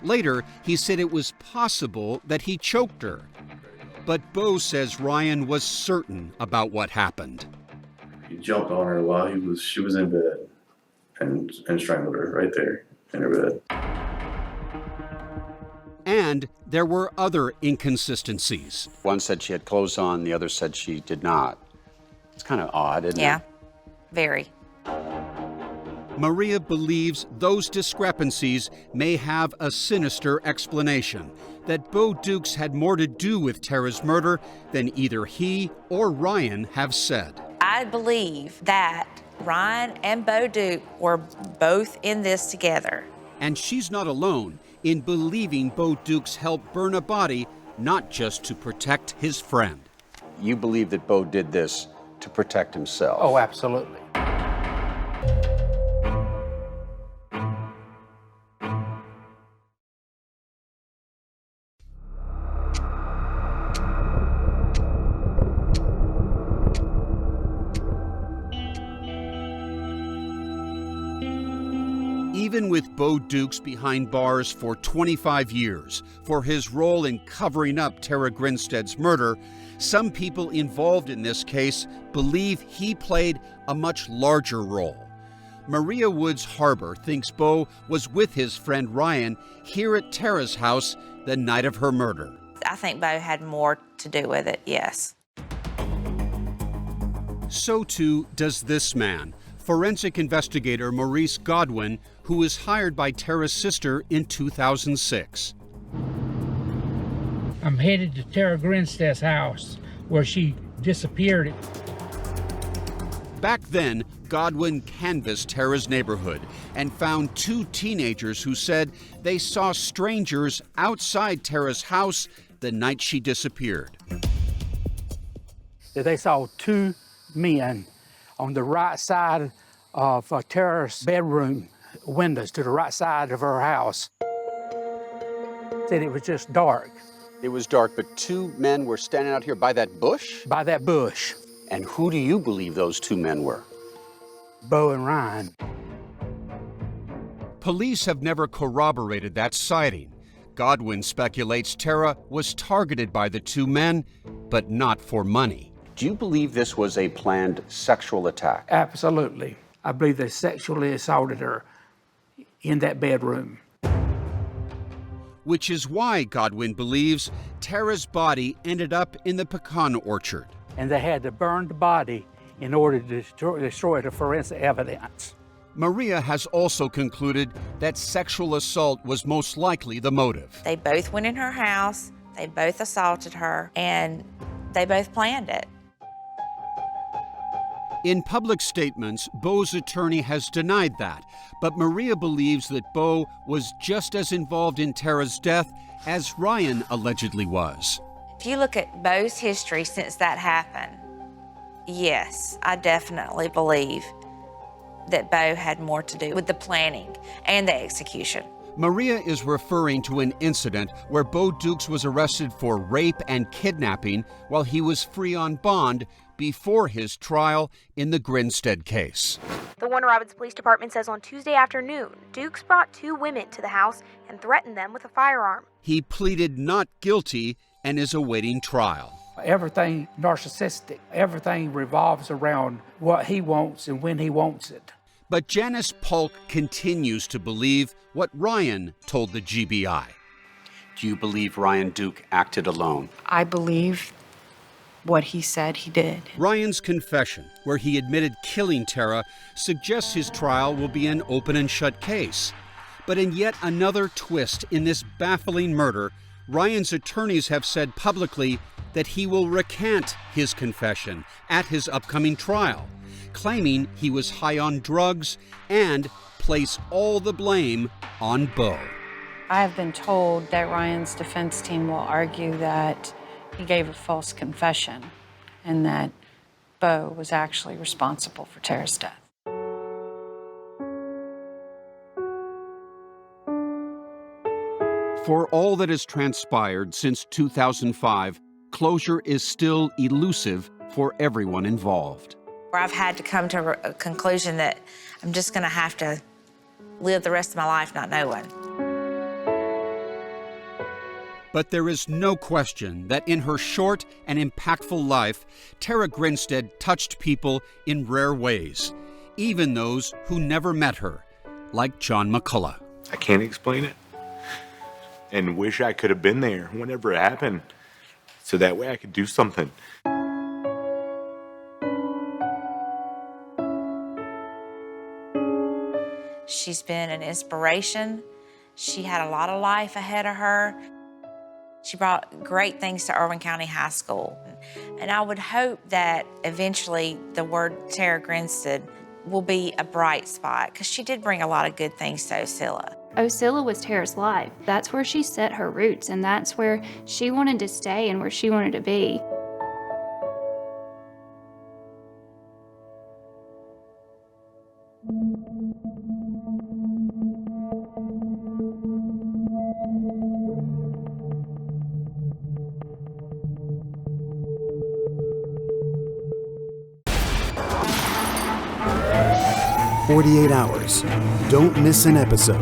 Later, he said it was possible that he choked her. But Bo says Ryan was certain about what happened. He jumped on her while she was in bed and strangled her right there in her bed. And there were other inconsistencies. One said she had clothes on, the other said she did not. It's kind of odd, isn't it? Yeah, very. Maria believes those discrepancies may have a sinister explanation, that Bo Dukes had more to do with Tara's murder than either he or Ryan have said. I believe that Ryan and Bo Duke were both in this together. And she's not alone in believing Bo Dukes helped burn a body, not just to protect his friend. You believe that Bo did this to protect himself? Oh, absolutely. Even with Bo Dukes behind bars for 25 years for his role in covering up Tara Grinstead's murder, some people involved in this case believe he played a much larger role. Maria Woods Harbor thinks Bo was with his friend Ryan here at Tara's house the night of her murder. I think Bo had more to do with it, yes. So too does this man, forensic investigator Maurice Godwin, who was hired by Tara's sister in 2006. I'm headed to Tara Grinstead's house where she disappeared. Back then, Godwin canvassed Tara's neighborhood and found 2 teenagers who said they saw strangers outside Tara's house the night she disappeared. They saw 2 men on the right side of Tara's bedroom windows, to the right side of her house. Said it was just dark. It was dark, but 2 men were standing out here by that bush? By that bush. And who do you believe those 2 men were? Bo and Ryan. Police have never corroborated that sighting. Godwin speculates Tara was targeted by the 2 men, but not for money. Do you believe this was a planned sexual attack? Absolutely. I believe they sexually assaulted her in that bedroom. Which is why Godwin believes Tara's body ended up in the pecan orchard. And they had to burn the body in order to destroy the forensic evidence. Maria has also concluded that sexual assault was most likely the motive. They both went in her house, they both assaulted her, and they both planned it. In public statements, Bo's attorney has denied that, but Maria believes that Bo was just as involved in Tara's death as Ryan allegedly was. If you look at Bo's history since that happened, yes, I definitely believe that Bo had more to do with the planning and the execution. Maria is referring to an incident where Bo Dukes was arrested for rape and kidnapping while he was free on bond before his trial in the Grinstead case. The Warner Robins Police Department says on Tuesday afternoon, Dukes brought 2 women to the house and threatened them with a firearm. He pleaded not guilty and is awaiting trial. Everything narcissistic. Everything revolves around what he wants and when he wants it. But Janice Polk continues to believe what Ryan told the GBI. Do you believe Ryan Duke acted alone? I believe what he said he did. Ryan's confession, where he admitted killing Tara, suggests his trial will be an open and shut case. But in yet another twist in this baffling murder, Ryan's attorneys have said publicly that he will recant his confession at his upcoming trial, claiming he was high on drugs and place all the blame on Bo. I have been told that Ryan's defense team will argue that he gave a false confession and that Bo was actually responsible for Tara's death. For all that has transpired since 2005, closure is still elusive for everyone involved. I've had to come to a conclusion that I'm just going to have to live the rest of my life not knowing. But there is no question that in her short and impactful life, Tara Grinstead touched people in rare ways, even those who never met her, like John McCullough. I can't explain it. And wish I could have been there whenever it happened, so that way I could do something. She's been an inspiration. She had a lot of life ahead of her. She brought great things to Irwin County High School. And I would hope that eventually the word Tara Grinstead will be a bright spot, because she did bring a lot of good things to Ocilla. Ocilla was Tara's life. That's where she set her roots, and that's where she wanted to stay and where she wanted to be. 48 hours. Don't miss an episode.